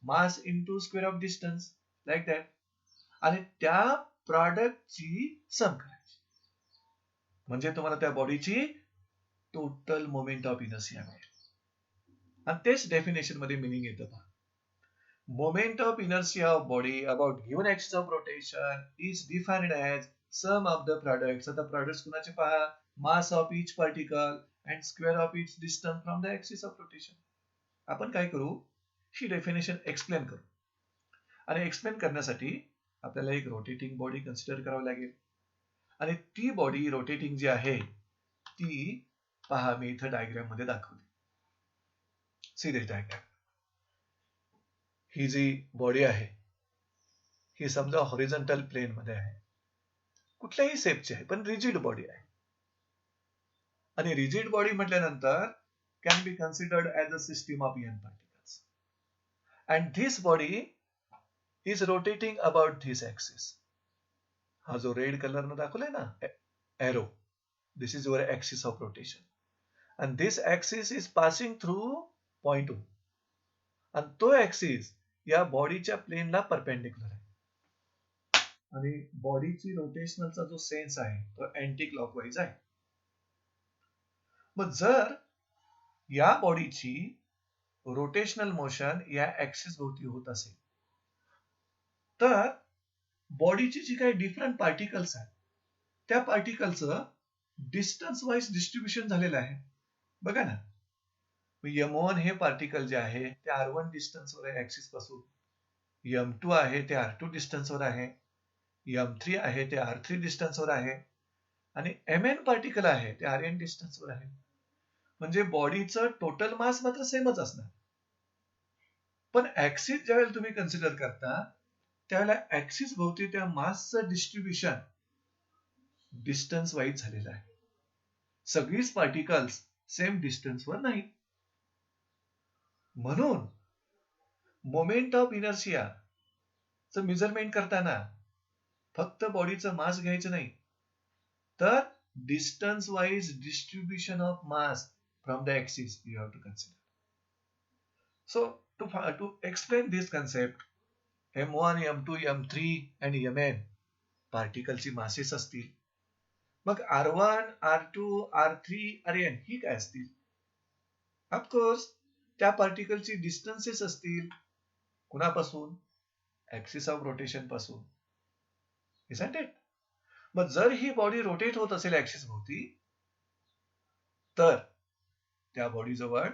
मास into square of distance, like that. आणि त्या प्रॉडक्टची सम करायची म्हणजे तुम्हाला त्या बॉडीची टोटल मोमेंट ऑफ इनर्शिया मिळेल. आणि तेच डेफिनेशन मध्ये मिनिंग येतं पहा. Moment of inertia of body about given axis of rotation is defined as sum of the products. आता products कुणाचे पहा, mass of each particle and square of each distance from the axis of rotation. आपण काय करू, ही definition explain करू. आणि explain करण्यासाठी आपल्याला एक रोटेटिंग बॉडी कन्सिडर करावी लागेल. आणि ती बॉडी रोटेटिंग जी आहे ती पहा मी इथं डायग्राम मध्ये दाखवली. See this diagram. ही जी बॉडी आहे ही समजा हॉरिझॉन्टल प्लेन मध्ये आहे, कुठल्याही शेपची आहे पण रिजिड बॉडी आहे. आणि रिजिड बॉडी म्हटल्यानंतर can be considered as a system of n particles and this body is rotating about this axis. हा जो रेड कलर न दाखवलाय ना arrow, this is your axis of rotation and this axis is passing through point O. आणि तो axis या बॉडीच्या प्लेनला परपेंडिक्युलर आहे. आणि बॉडीची रोटेशनलचा जो सेन्स आहे तो अँटी क्लॉकवाईज आहे. मग जर या बॉडीची रोटेशनल मोशन या ऍक्सिस भोवती होत असेल तर बॉडीची जी काही डिफरंट पार्टिकल्स आहेत त्या पार्टिकलचं डिस्टन्स वाईज डिस्ट्रीब्युशन झालेलं आहे. बघा ना, m1 हे पार्टिकल जे आहे ते r1 डिस्टन्सवर आहे ऍक्सिस पासून, m2 आहे ते r2 डिस्टन्सवर आहे, m3 आहे ते r3 डिस्टन्सवर आहे आणि mn पार्टिकल आहे ते rn डिस्टन्सवर आहे. म्हणजे बॉडीचं टोटल मास मात्र सेमच असणार. पण ऍक्सिस ज्यावेळेला तुम्ही कन्सिडर करता त्यावेळेला ऍक्सिस भोवती त्या मासचं डिस्ट्रीब्युशन डिस्टन्स वाईज झालेलं आहे. सगळीच पार्टिकल्स सेम डिस्टन्सवर नाही. म्हणून मोमेंट ऑफ इनर्शियाचं मेजरमेंट करताना फक्त बॉडीचं मास घ्यायचं नाही तर distance wise distribution of mass from the axis you have to consider. So to explain this concept, m1, m2, m3 and mn पार्टिकलची मासेस असतील. मग r1, r2, r3, rn ही काय असतील? ऑफकोर्स त्या पार्टिकलची डिस्टन्सेस असतील. कुणापासून? ऍक्सिस ऑफ रोटेशन पासून. isn't it? मग जर ही बॉडी रोटेट होत असेल ऍक्सिस भोवती तर त्या बॉडी जवळ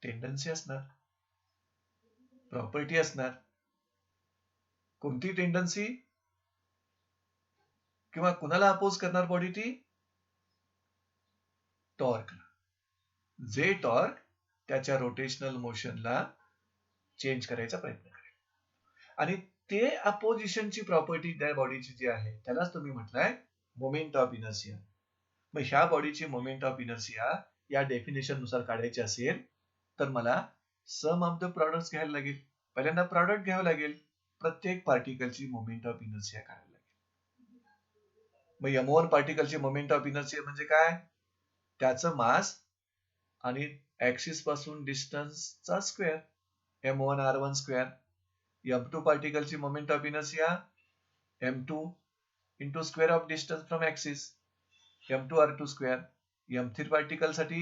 टेंडन्सी असणार, प्रॉपर्टी असणार. कोणती टेंडन्सी किंवा कुणाला अपोज करणार बॉडी ती? टॉर्कला. जे टॉर्क त्याच्या रोटेशनल मोशनला चेंज करायचा प्रयत्न करेल. आणि ते अपोजिशनची प्रॉपर्टी त्या बॉडीची जी आहे त्यालाच तुम्ही म्हटलंय मोमेंट ऑफ इनर्शिया. मग ह्या बॉडीची मोमेंट ऑफ इनर्शिया या डेफिनेशन नुसार काढायची असेल तर मला सम ऑफ द प्रॉडक्ट्स घ्यायला लागेल. पहिल्यांदा प्रॉडक्ट घ्यावं लागेल, प्रत्येक पार्टिकलची मोमेंट ऑफ इनर्शिया काढायला लागेल. मग m1 पार्टिकलची मोमेंट ऑफ इनर्शिया म्हणजे काय? त्याचं मास आणि ऍक्सिस पासून डिस्टन्सचा square, m1 r1 square. m2 पार्टिकलची moment of inertia m2 into square of distance from axis, m2 r2 square. m3 particle साठी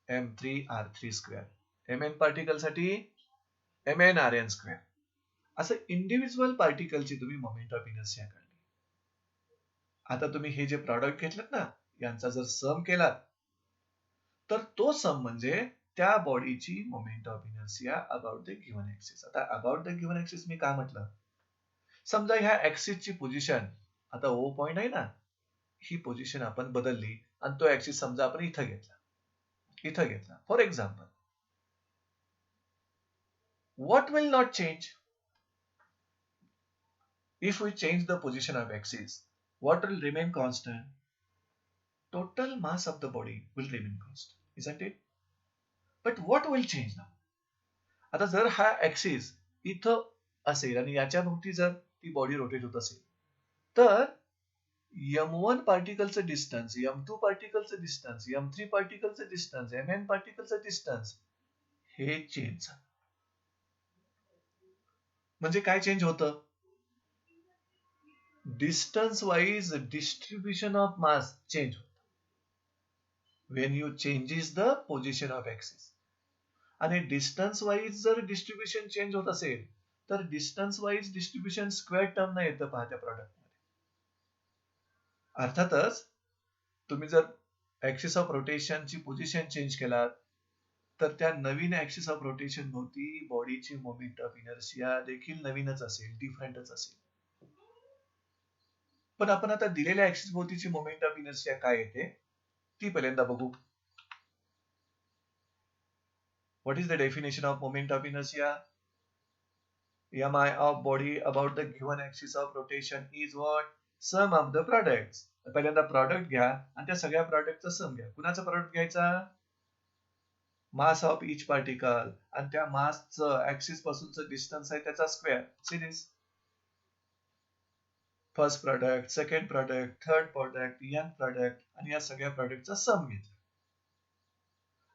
m3 r3 square. mn particle साठी mn rn स्क्वेअर. असं इंडिव्हिज्युअल पार्टिकलची तुम्ही मोमेंट ऑफ इनर्शिया काढली. आता तुम्ही हे जे प्रॉडक्ट घेतलेत ना यांचा जर सम केला तर तो सम म्हणजे त्या बॉडीची moment of inertia about the given axis. आता अबाउट द गिव्हन ऍक्सिस मी का म्हटलं? समजा ह्या ऍक्सिसची पोझिशन आता O पॉइंट आहे ना, ही पोझिशन आपण बदलली आणि तो ऍक्सिस समजा आपण इथं घेतला. For example, what will not change? If we change the position of axis, what will remain constant? total mass of the body will remain constant, isn't it? But what will change now? आता जर हा axis इथं असेल आणि याच्या भोवती जर ती बॉडी रोटेट होत असेल, तर M1 पार्टिकलचं डिस्टन्स, M2 पार्टिकलचं डिस्टन्स, M3 पार्टिकलचं डिस्टन्स, Mn पार्टिकलचं डिस्टन्स हे चेंज झालं. म्हणजे काय चेंज होतं? Distance wise distribution of mass change होतं. when you changes the position of axis. आणि डिस्टन्स वाईज जर डिस्ट्रीब्युशन चेंज होत असेल तर distance wise distribution square term नाही येतं पहा त्या प्रॉडक्ट मध्ये. अर्थातच तुम्ही जर ऍक्सिस ऑफ रोटेशनची पोझिशन चेंज केलात तर त्या नवीन ऍक्सिस ऑफ रोटेशन भोवती बॉडीची मोमेंट ऑफ इनर्शिया देखील नवीनच असेल, डिफरंटच असेल. पण आपण आता दिलेल्या ऍक्सिस भोवतीची मोमेंट ऑफ इनर्शिया काय येते ती पहिल्यांदा बघू. What is the definition of moment of inertia? Mi of body about the given axis of rotation is what? Sum of the products. पहिल्यांदा प्रॉडक्ट घ्या आणि त्या सगळ्या प्रॉडक्टचा सम घ्या. कुणाचा प्रॉडक्ट घ्यायचा? मास ऑफ इच पार्टिकल आणि त्या मासचं ऍक्सिस पासूनचं डिस्टन्स आहे त्याचा square. Series first product, second product, third product, n product आणि या सगळ्या प्रॉडक्टचा सम घेतला.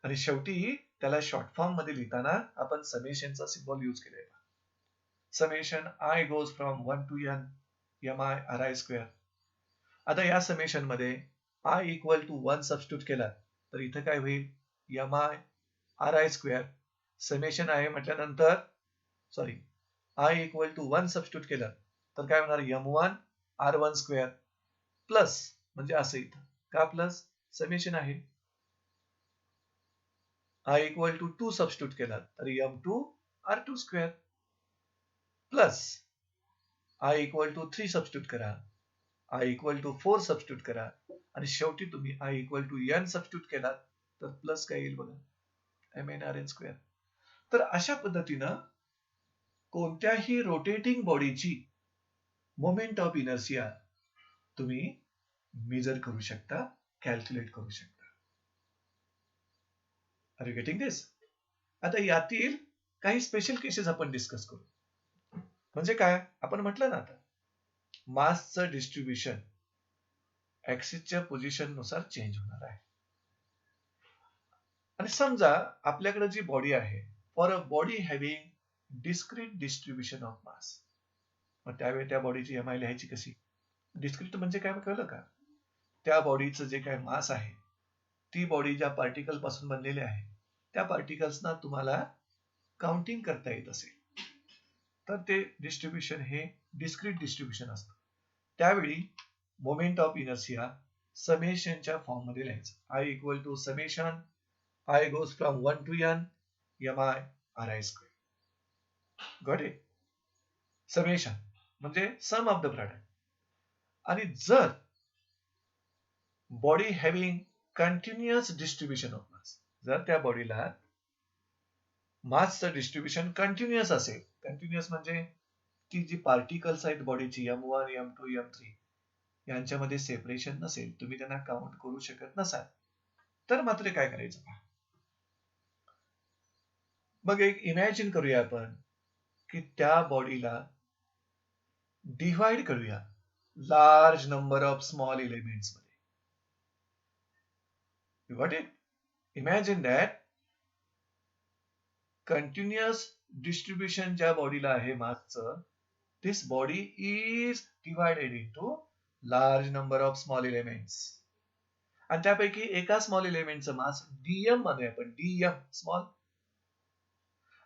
आणि शेवटी त्याला शॉर्ट फॉर्म मध्ये लिहिताना आपण समेशनचा सिम्बॉल यूज केलेला. Summation I goes from 1 to n mi ri square. आता या समेशन मध्ये I इक्वल टू 1 सबस्टिट्यूट केला तर इथं काय होईल? mi ri स्क्वेअर समेशन आहे म्हटल्यानंतर sorry I equal to 1 substitute केलं तर काय होणार? m1 r1 स्क्वेअर प्लस म्हणजे असं इथं का प्लस समेशन आहे. I इक्वल टू 2 सबस्टिट्यूट केला तर m2 r2 square plus I equal to 3 substitute करा, I इक्वल टू 4 सबस्टिट्यूट करा आणि शेवटी तुम्ही I equal to n substitute केला तर प्लस काय येईल बघा? mn rn square. तर अशा पद्धतीनं कोणत्याही रोटेटिंग बॉडीची मोमेंट ऑफ इनर्शिया तुम्ही मेजर करू शकता, कॅल्क्युलेट करू शकता. Are you getting this? आता यातील काही स्पेशल केसेस आपण डिस्कस करू. म्हणजे काय? आपण म्हटलं ना आता मासचं डिस्ट्रीब्युशन ऍक्सिसच्या पोझिशन नुसार चेंज होणार आहे. आणि समजा आपल्याकडे जी बॉडी आहे for a body having discrete distribution of मास, मग त्यावेळी त्या बॉडीची एमआय लिहायची कशी? डिस्क्रीट म्हणजे काय कळलं का? त्या बॉडीचं जे काय मास आहे ती बॉडी ज्या पार्टिकल पासून बनलेली आहे त्या पार्टिकल्सना तुम्हाला काउंटिंग करता येत असेल तर ते डिस्ट्रीब्युशन हे डिस्क्रीट डिस्ट्रीब्युशन असतं. त्यावेळी मोमेंट ऑफ इनर्शिया समेशनच्या फॉर्म मध्ये लिहायचं. I equal to summation I goes from 1 to n mi ri square. Got it? Summation म्हणजे सम ऑफ द प्रोडक्ट. आणि जर body having continuous distribution of mass, जर त्या बॉडीला मासचं डिस्ट्रीब्युशन कंटिन्युअस असेल, कंटिन्युअस म्हणजे ती जी पार्टिकल्स आहेत बॉडीची m1 m2 m3 यांच्यामध्ये सेपरेशन नसेल, तुम्ही त्यांना काउंट करू शकत नसाल, तर मात्र काय करायचं? मग एक इमॅजिन करूया आपण की त्या बॉडीला डिवाइड करूया large number of small elements मध्ये. You got it? Imagine that continuous distribution ज्या बॉडीला आहे मासचं, this body is divided into large number of small elements. आणि त्यापैकी एका स्मॉल एलिमेंटचं मास डीएम म्हणूया आपण, डीएम स्मॉल,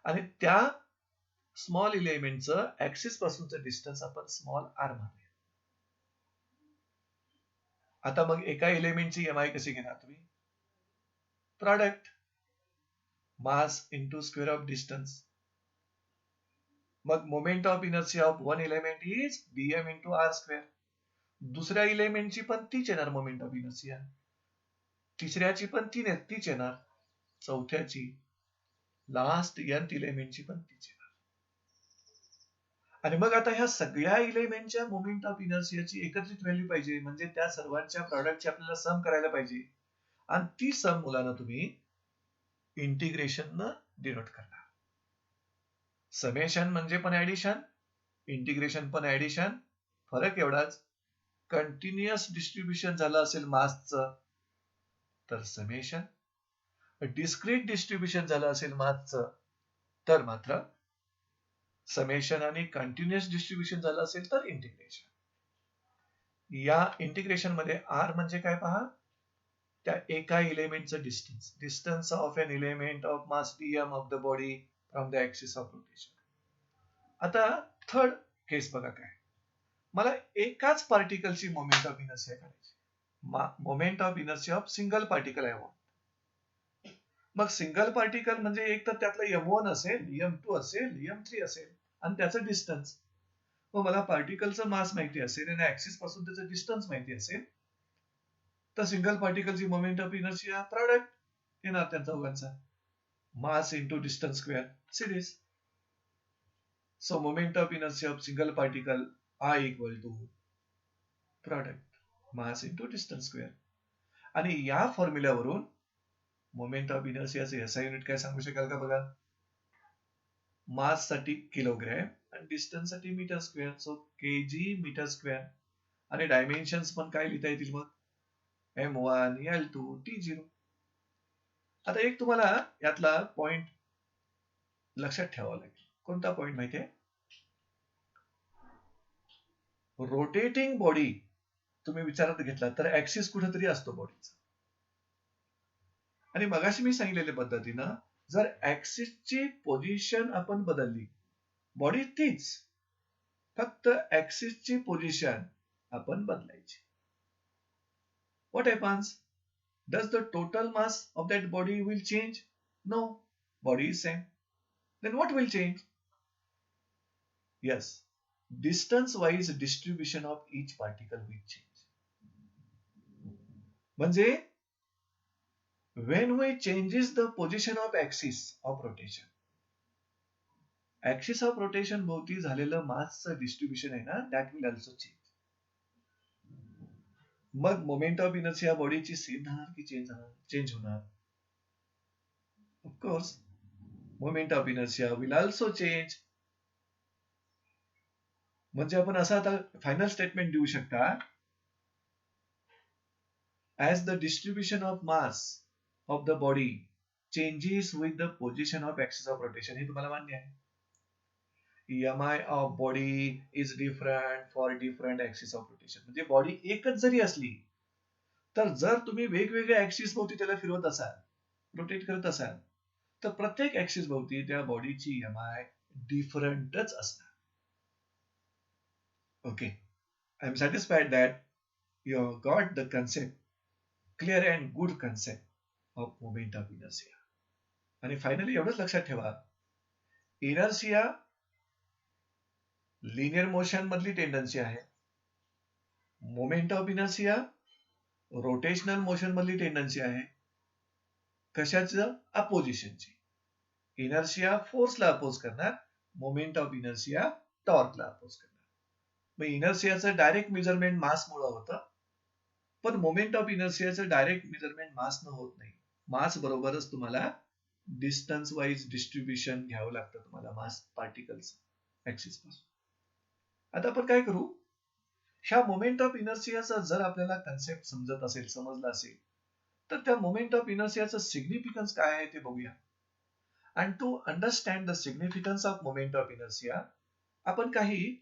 आणि त्या स्मॉल एलिमेंटचं ऍक्सिस पासूनचं डिस्टन्स आपण स्मॉल आर म्हणूया. आता मग एका एलिमेंटची एमआय कशी घेणार तुम्ही? Product mass into square of distance. मग moment of inertia of one element is dm into r square. दुसऱ्या एलिमेंटची पण तीच येणार मोमेंट ऑफ इनर्शिया, तिसऱ्याची पण तीच येणार, चौथ्याची, लास्ट nth एलिमेंटची पण तीच येणार. आणि मग आता ह्या सगळ्या इलेमेंटच्या मोमेंट ऑफ इनर्शियाची एकत्रित व्हॅल्यू पाहिजे, म्हणजे त्या सर्वांच्या प्रॉडक्टची आपल्याला सम करायला पाहिजे, आणि ती सम मुलांना तुम्ही इंटिग्रेशन डिनोट करणार. समेशन म्हणजे पण ऍडिशन, इंटिग्रेशन पण ऍडिशन. फरक एवढाच, कंटिन्युअस डिस्ट्रीब्युशन झालं असेल मासचं तर समेशन, डिस्क्रीट डिस्ट्रीब्युशन झालं असेल मासचं तर मात्र समेशन, आणि कंटिन्युअस डिस्ट्रीब्युशन झालं असेल तर इंटिग्रेशन. या इंटिग्रेशन मध्ये आर म्हणजे काय पहा, त्या एका इलेमेंटचं distance, distance of an element of mass dm of the body from the axis of rotation. आता थर्ड केस बघा काय, मला एकाच पार्टिकलची मोमेंट ऑफ इनर्शिया काढायची. Moment of inertia of single particle आहे. मग सिंगल पार्टिकल म्हणजे एक तर त्यातलं m1 असेल, m2 असेल, m3 असेल, आणि त्याचं डिस्टन्स. मग मला पार्टिकलचं मास माहिती असेल आणि ऍक्सिस पासून त्याचं डिस्टन्स माहिती असेल, तर सिंगल पार्टिकलची मोमेंट ऑफ इनर्शिया प्रॉडक्ट येणार त्या दोघांचा, mass into distance square series. So moment of inertia of single particle I equal to product mass into distance square. आणि या फॉर्म्युल्यावरून मोमेंट ऑफ इनर्शियाचे SI युनिट काय सांगू शकाल का बघा. मास साठी किलोग्रॅम आणि डिस्टन्स साठी metre square, so kg metre square. आणि डायमेन्शन्स पण काय लिहिता येतील मग, m1 l2 t0. आता एक तुम्हाला यातला पॉइंट लक्षात ठेवावा लागेल. कोणता पॉइंट माहितीये, रोटेटिंग बॉडी तुम्ही विचारात घेतला तर ऍक्सिस कुठेतरी असतो बॉडीचा. आणि मगाशी मी सांगितलेल्या पद्धतीनं जर ऍक्सिसची पोझिशन आपण बदलली, बॉडी तीच, फक्त ऍक्सिसची पोझिशन आपण बदलायची. What happens, does the total mass of that body will change? No, body is same. Then what will change? Yes, distance-wise distribution of each particle will change. म्हणजे when we changes the position of axis of rotation, axis of rotation भोवती झालेलं मासचं distribution आहे ना, that will also change. मग moment of inertia बॉडीची same राहणार की change होणार? Of course moment of inertia will also change. म्हणजे आपण असं आता फायनल स्टेटमेंट देऊ शकता, as the distribution of mass of the body changes with the position of axis of rotation. हे तुम्हाला मान्य आहे. mi of body is different for different axis of rotation. म्हणजे बॉडी एकच जरी असली तर जर तुम्ही वेगवेगळ्या ऍक्सिस भोवती त्याला फिरवत असाल, रोटेट करत असाल, तर प्रत्येक ऍक्सिस भोवती त्या बॉडीची mi डिफरंटच असणार. Okay, I am satisfied that you have got the concept, clear and good concept of moment of inertia. आणि फायनली एवढंच लक्षात ठेवा, इनर्शिया लिनियर मोशन मधली टेंडन्सी आहे, moment of inertia rotational motion मधली टेंडन्सी आहे. कशाचं? अपोजिशनची. इनर्शिया फोर्सला अपोज करणार, मोमेंट ऑफ इनर्शिया टॉर्कला अपोज करणार. मग इनर्शियाचं डायरेक्ट मेजरमेंट मासमुळे होतं, पण मोमेंट ऑफ इनर्शियाचं डायरेक्ट मेजरमेंट मासनं होत नाही. मास बरोबरच तुम्हाला डिस्टन्स वाईज डिस्ट्रीब्युशन घ्यावं लागतं तुम्हाला मास पार्टिकल्स ऍक्सिस पासून. आता आपण काय करू, ह्या मोमेंट ऑफ इनर्शियाचा जर आपल्याला कन्सेप्ट समजत असेल, समजला असेल, तर त्या मोमेंट ऑफ इनर्शियाचं सिग्निफिकन्स काय आहे ते बघूया. And to understand the significance of moment of inertia आपण काही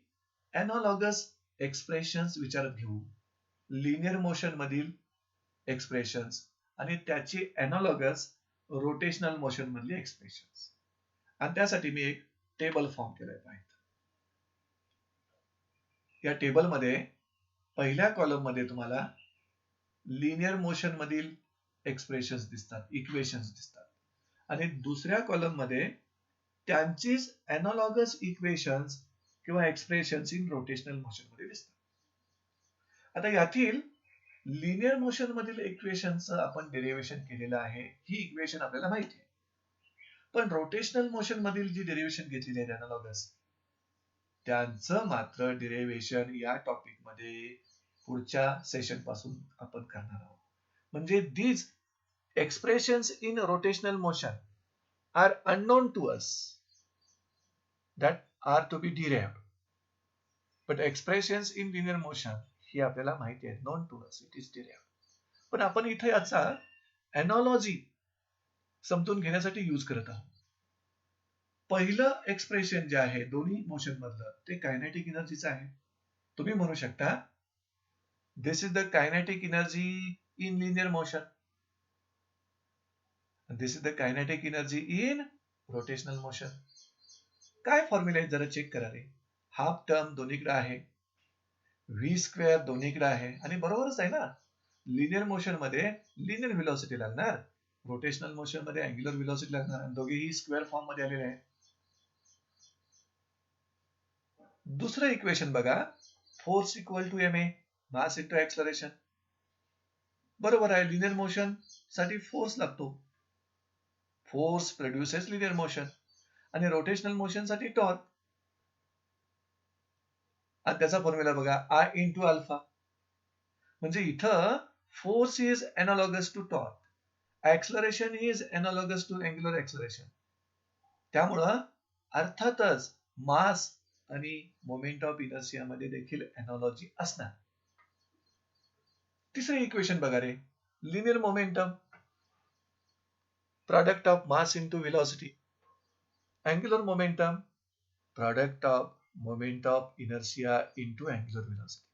एनालॉगस एक्सप्रेशन्स विचारात घेऊ, लिनियर मोशन मधील एक्सप्रेशन्स आणि त्याची एनालॉगस रोटेशनल मोशन मधली एक्सप्रेशन्स. आणि त्यासाठी मी एक टेबल फॉर्म केलाय पाहिजे. या टेबल मध्ये पहिल्या कॉलम मध्ये तुम्हाला लिनियर मोशन मधील एक्सप्रेशन्स दिसतात, इक्वेशन्स दिसतात, आणि दुसऱ्या कॉलम मध्ये त्यांचीच एनालॉगस इक्वेशन्स किंवा एक्सप्रेशन्स इन रोटेशनल मोशन मध्ये दिसतात. आता यातील लिनियर मोशन मधील इक्वेशनचं आपण डेरिव्हेशन केलेलं आहे, ही इक्वेशन आपल्याला माहिती आहे. पण रोटेशनल मोशन मधील जी डेरिव्हेशन घेतलेली आहे एनालॉगस, त्यांचं मात्र डिरेव्हेशन या टॉपिक मध्ये पुढच्या सेशन पासून आपण करणार आहोत. म्हणजे these expressions in rotational motion are unknown to us, that are to be derived, but expressions in linear motion ही आपल्याला माहिती आहे, known to us, it is derived. पण आपण इथे याचा एनॉलॉजी समजून घेण्यासाठी यूज करत आहोत. पहिलं एक्सप्रेशन जे आहे दोन्ही मोशन मधलं ते कायनेटिक एनर्जीचं आहे. तुम्ही म्हणू शकता this is the kinetic energy in linear motion, this is the kinetic energy in rotational motion. काय फॉर्म्युला आहे जरा चेक करा रे. हाफ टर्म दोन्हीकडे आहे, व्ही स्क्वेअर दोन्हीकडे आहे, आणि बरोबरच आहे ना. लिनियर मोशन मध्ये लिनियर व्हेलॉसिटी लागणार, रोटेशनल मोशन मध्ये अँग्युलर व्हेलॉसिटी लागणार, आणि दोघेही स्क्वेअर फॉर्म मध्ये आलेले आहे. दुसरं इक्वेशन बघा, force equal to M A, mass into acceleration. बरोबर आहे, लिनियर मोशन साठी फोर्स लागतो, फोर्स प्रोड्युसेस लिनियर मोशन, आणि रोटेशनल मोशन साठी टॉर्क. आणि त्याचा फॉर्म्युला बघा, आय इंटू अल्फा. म्हणजे इथं force is analogous to torque, acceleration is analogous to angular acceleration. त्यामुळं अर्थातच मास आणि मोमेंट ऑफ इनर्शिया मध्ये देखील एनॉलॉजी असणार. तिसरे इक्वेशन बघा रे, linear momentum product of mass into velocity, angular momentum product of moment of inertia into angular velocity.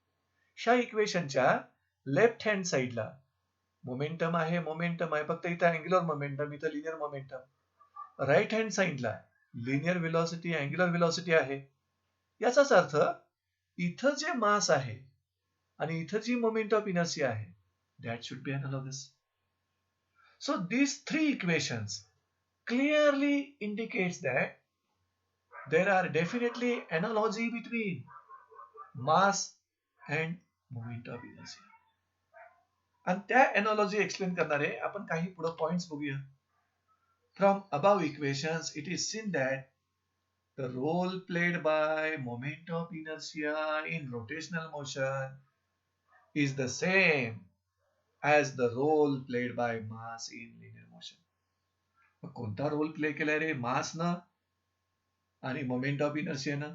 ह्या इक्वेशनच्या लेफ्ट हँड साइडला मोमेंटम आहे, फक्त इथं अँग्युलर मोमेंटम, इथं लिनियर मोमेंटम. राईट हँड साइडला लिनियर व्हेलॉसिटी, अँग्युलर व्हेलॉसिटी आहे. याचाच अर्थ इथं जे मास आहे आणि इथं जी मोमेंट ऑफ इनर्शिया आहे, that should be analogous. So these three equations clearly indicates that there are definitely analogy between mass and moment of inertia. आणि त्या एनॉलॉजी एक्सप्लेन करणारे आपण काही पुढे पॉइंट्स बघूया. From above equations, it is seen that the role played by moment of inertia in rotational motion is the same as the role played by mass in linear motion. मग कोणता role play केलाय रे मास न आणि moment of inertia न?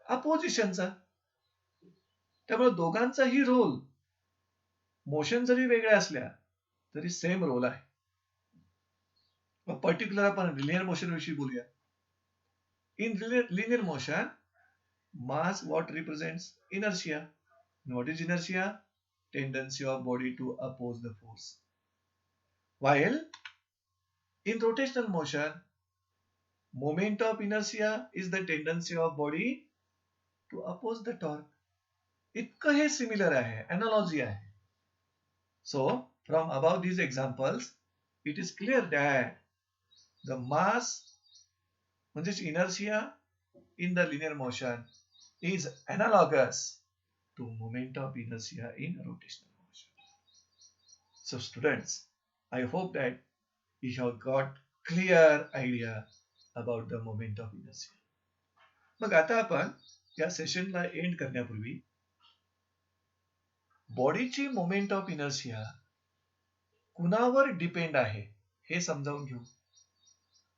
अपोजिशनचा. त्यामुळे दोघांचाही role, motion जरी वेगळ्या असल्या तरी सेम रोल आहे. पर्टिक्युलर आपण लिनियर मोशन विषयी बोलूया. In linear motion, mass what represents inertia. And what is inertia? Tendency of body to oppose the force. While in rotational motion, moment of inertia is the tendency of body to oppose the torque. इतकं हे similar आहे, analogy आहे. So from above these examples, it is clear that the mass म्हणजेच inertia in the linear motion is analogous to moment of inertia in rotational motion. So students, I hope that you have got clear idea about the moment of inertia. मग आता आपण या सेशनला end करण्यापूर्वी बॉडीची moment of inertia कुणावर depend आहे हे समजावून घेऊ.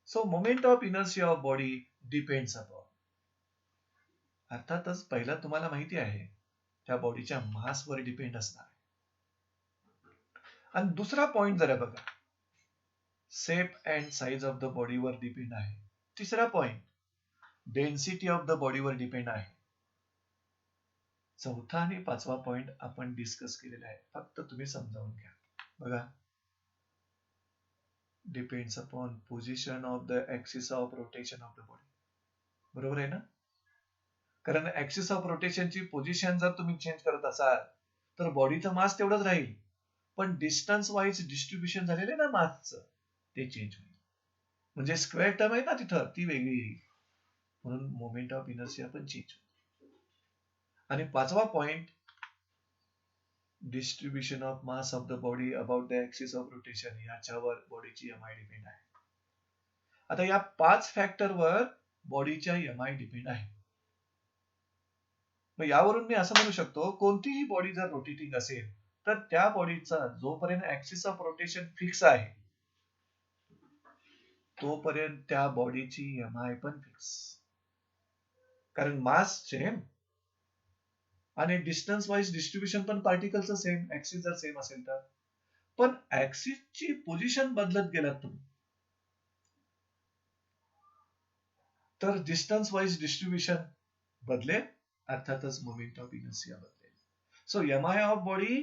So moment of inertia of body depends upon. अर्थातच पहिला तुम्हाला माहिती आहे त्या बॉडीच्या मासवर डिपेंड असणार आहे. आणि दुसरा पॉइंट जरा बघा, shape and size of the बॉडीवर डिपेंड आहे. तिसरा पॉइंट डेन्सिटी ऑफ द बॉडीवर डिपेंड आहे. चौथा आणि पाचवा पॉइंट आपण डिस्कस केलेला आहे, फक्त तुम्ही समजावून घ्या. बघा, depends upon position of the axis of rotation of the body. बरोबर आहे ना? कारण ऍक्सिस ऑफ रोटेशनची पोझिशन जर तुम्ही चेंज करत असाल तर बॉडीचं मास तेवढंच राहील, पण डिस्टन्स वाईज डिस्ट्रीब्युशन झालेलं आहे ना मासचं, ते चेंज होईल. म्हणजे स्क्वेअर टर्म आहे ना तिथं, ती वेगळी येईल. म्हणून मोमेंट ऑफ इनर्शिया पण चेंज होईल. आणि पाचवा point, distribution of mass of the body about the axis of rotation, याच्यावर बॉडीची एमआय डिपेंड आहे. आता या 5 फॅक्टरवर बॉडीच्या MI डिपेंड आहे. मग यावरून मी असं म्हणू शकतो, कोणतीही बॉडी जर रोटेटिंग असेल तर त्या बॉडीचा जोपर्यंत ऍक्सिस ऑफ रोटेशन फिक्स आहे तोपर्यंत त्या बॉडीची MI पण फिक्स. कारण मास सेम आणि डिस्टन्स वाईज डिस्ट्रीब्युशन पण पार्टिकलचं सेम, ऍक्सिस जर सेम असेल तर. पण ऍक्सिसची पोझिशन बदलत गेलात तुम्ही तर डिस्टन्स वाईज डिस्ट्रीब्युशन बदलेल, अर्थातच मोमेंट ऑफ इनर्शिया बदलेल. So MI of body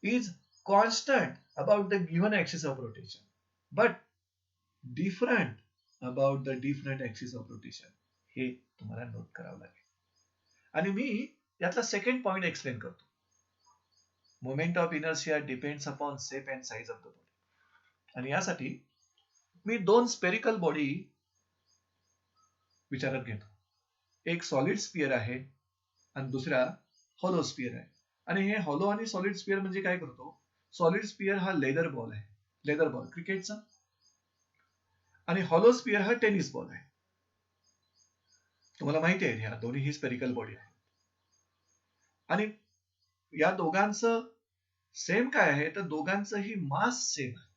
is constant about the given axis of rotation, but different about the different axis of rotation. हे तुम्हाला नोट करावं लागेल. आणि मी यातला सेकंड पॉइंट एक्सप्लेन करतो. Moment of inertia depends upon shape and size of the body. आणि यासाठी मी दोन स्पेरिकल बॉडी विचारात घेतो. एक सॉलिड स्पियर आहे आणि दुसरा हॉलो स्पियर आहे. आणि हे हॉलो आणि सॉलिड स्पियर म्हणजे काय करतो, सॉलिड स्पियर हा लेदर बॉल आहे, लेदर बॉल क्रिकेटचा, आणि हॉलो स्पियर हा टेनिस बॉल आहे. तुम्हाला माहिती आहे ह्या दोन्ही ही स्पेरिकल बॉडी आहे. आणि या दोघांचं सेम काय आहे तर दोघांचंही मास सेम आहे.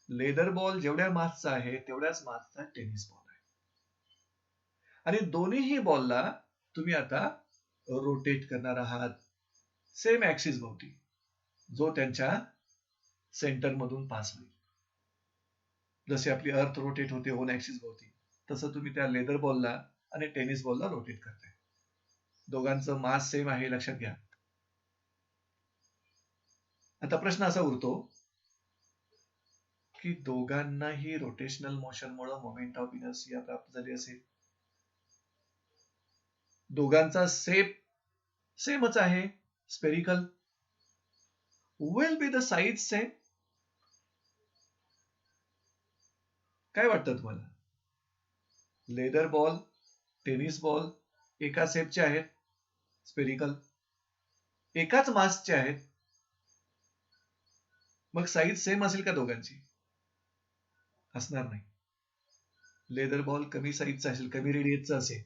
लेदर बॉल जेवढ्या मासचा आहे तेवढ्याच मासचा टेनिस बॉल आहे. आणि दोन्हीही बॉलला तुम्ही आता रोटेट करणार आहात सेम ऍक्सिस भोवती, जो त्यांच्या सेंटर मधून पास होईल. जसे आपली अर्थ रोटेट होते ओन ऍक्सिस भोवती, तसं तुम्ही त्या लेदर बॉलला आणि टेनिस बॉलला रोटेट करताय. दोघांचं मास सेम आहे, लक्षात घ्या. आता प्रश्न असा उरतो की दोघांनाही रोटेशनल मोशनमुळे मोमेंट ऑफ इनर्शिया प्राप्त झाली असेल. दोघांचा शेप सेमच आहे, spherical. Will be the size same. काय वाटतं तुम्हाला? लेदर बॉल, टेनिस बॉल एका शेपचे आहेत, स्पेरिकल, एकाच मासचे आहेत. मग साईज सेम असेल का दोघांची? असणार नाही. लेदर बॉल कमी साईजचा असेल, कमी रेडियसचा असेल,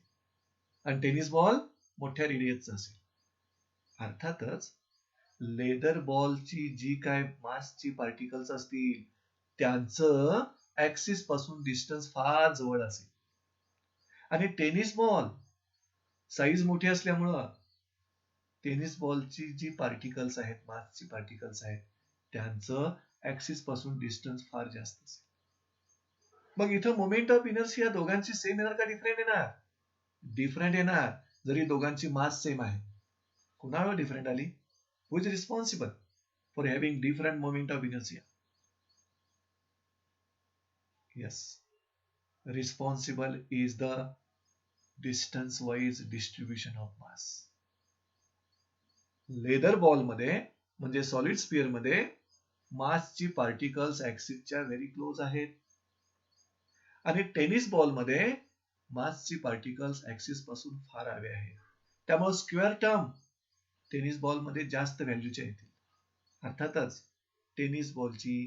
आणि टेनिस बॉल मोठ्या रेडियसचा असेल. अर्थातच लेदर बॉलची जी काय मासची पार्टिकल्स असतील त्यांचं ऍक्सिस पासून डिस्टन्स फार जवळ असेल. आणि टेनिस बॉल साईज मोठी असल्यामुळं टेनिस बॉलची जी पार्टिकल्स आहेत, मासची पार्टिकल्स आहेत, त्यांचं ऍक्सिस पासून डिस्टन्स फार जास्त असेल. मग इथं मोमेंट ऑफ इनर्शिया दोघांची सेम येणार का डिफरंट येणार? डिफरंट येणार, जरी दोघांची मास सेम आहे. कुणावर डिफरंट आली? Who is responsible for having different moment of inertia? Yes, responsible is the distance wise distribution of mass. Leather ball मध्ये म्हणजे सॉलिड स्पियर मध्ये मासची पार्टिकल्स ऍक्सिसच्या व्हेरी क्लोज आहेत, आणि टेनिस बॉल मध्ये मासची पार्टिकल्स ऍक्सिस पासून फार हवे आहेत. त्यामुळे स्क्वेअर टर्म टेनिस बॉल मध्ये जास्त व्हॅल्यूच्या येतील. अर्थातच टेनिस बॉलची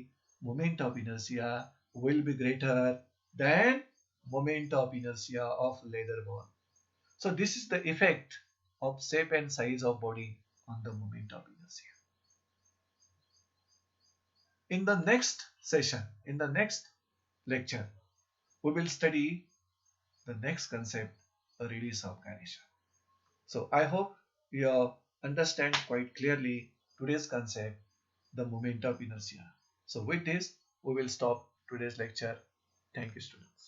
moment of inertia will be greater than moment of inertia of leather ball. So this is the effect of shape and size of body on the moment of inertia. In the next session, in the next lecture, we will study the next concept, a release of gyration. So I hope you understand quite clearly today's concept, the moment of inertia. So with this, we will stop today's lecture. Thank you, students.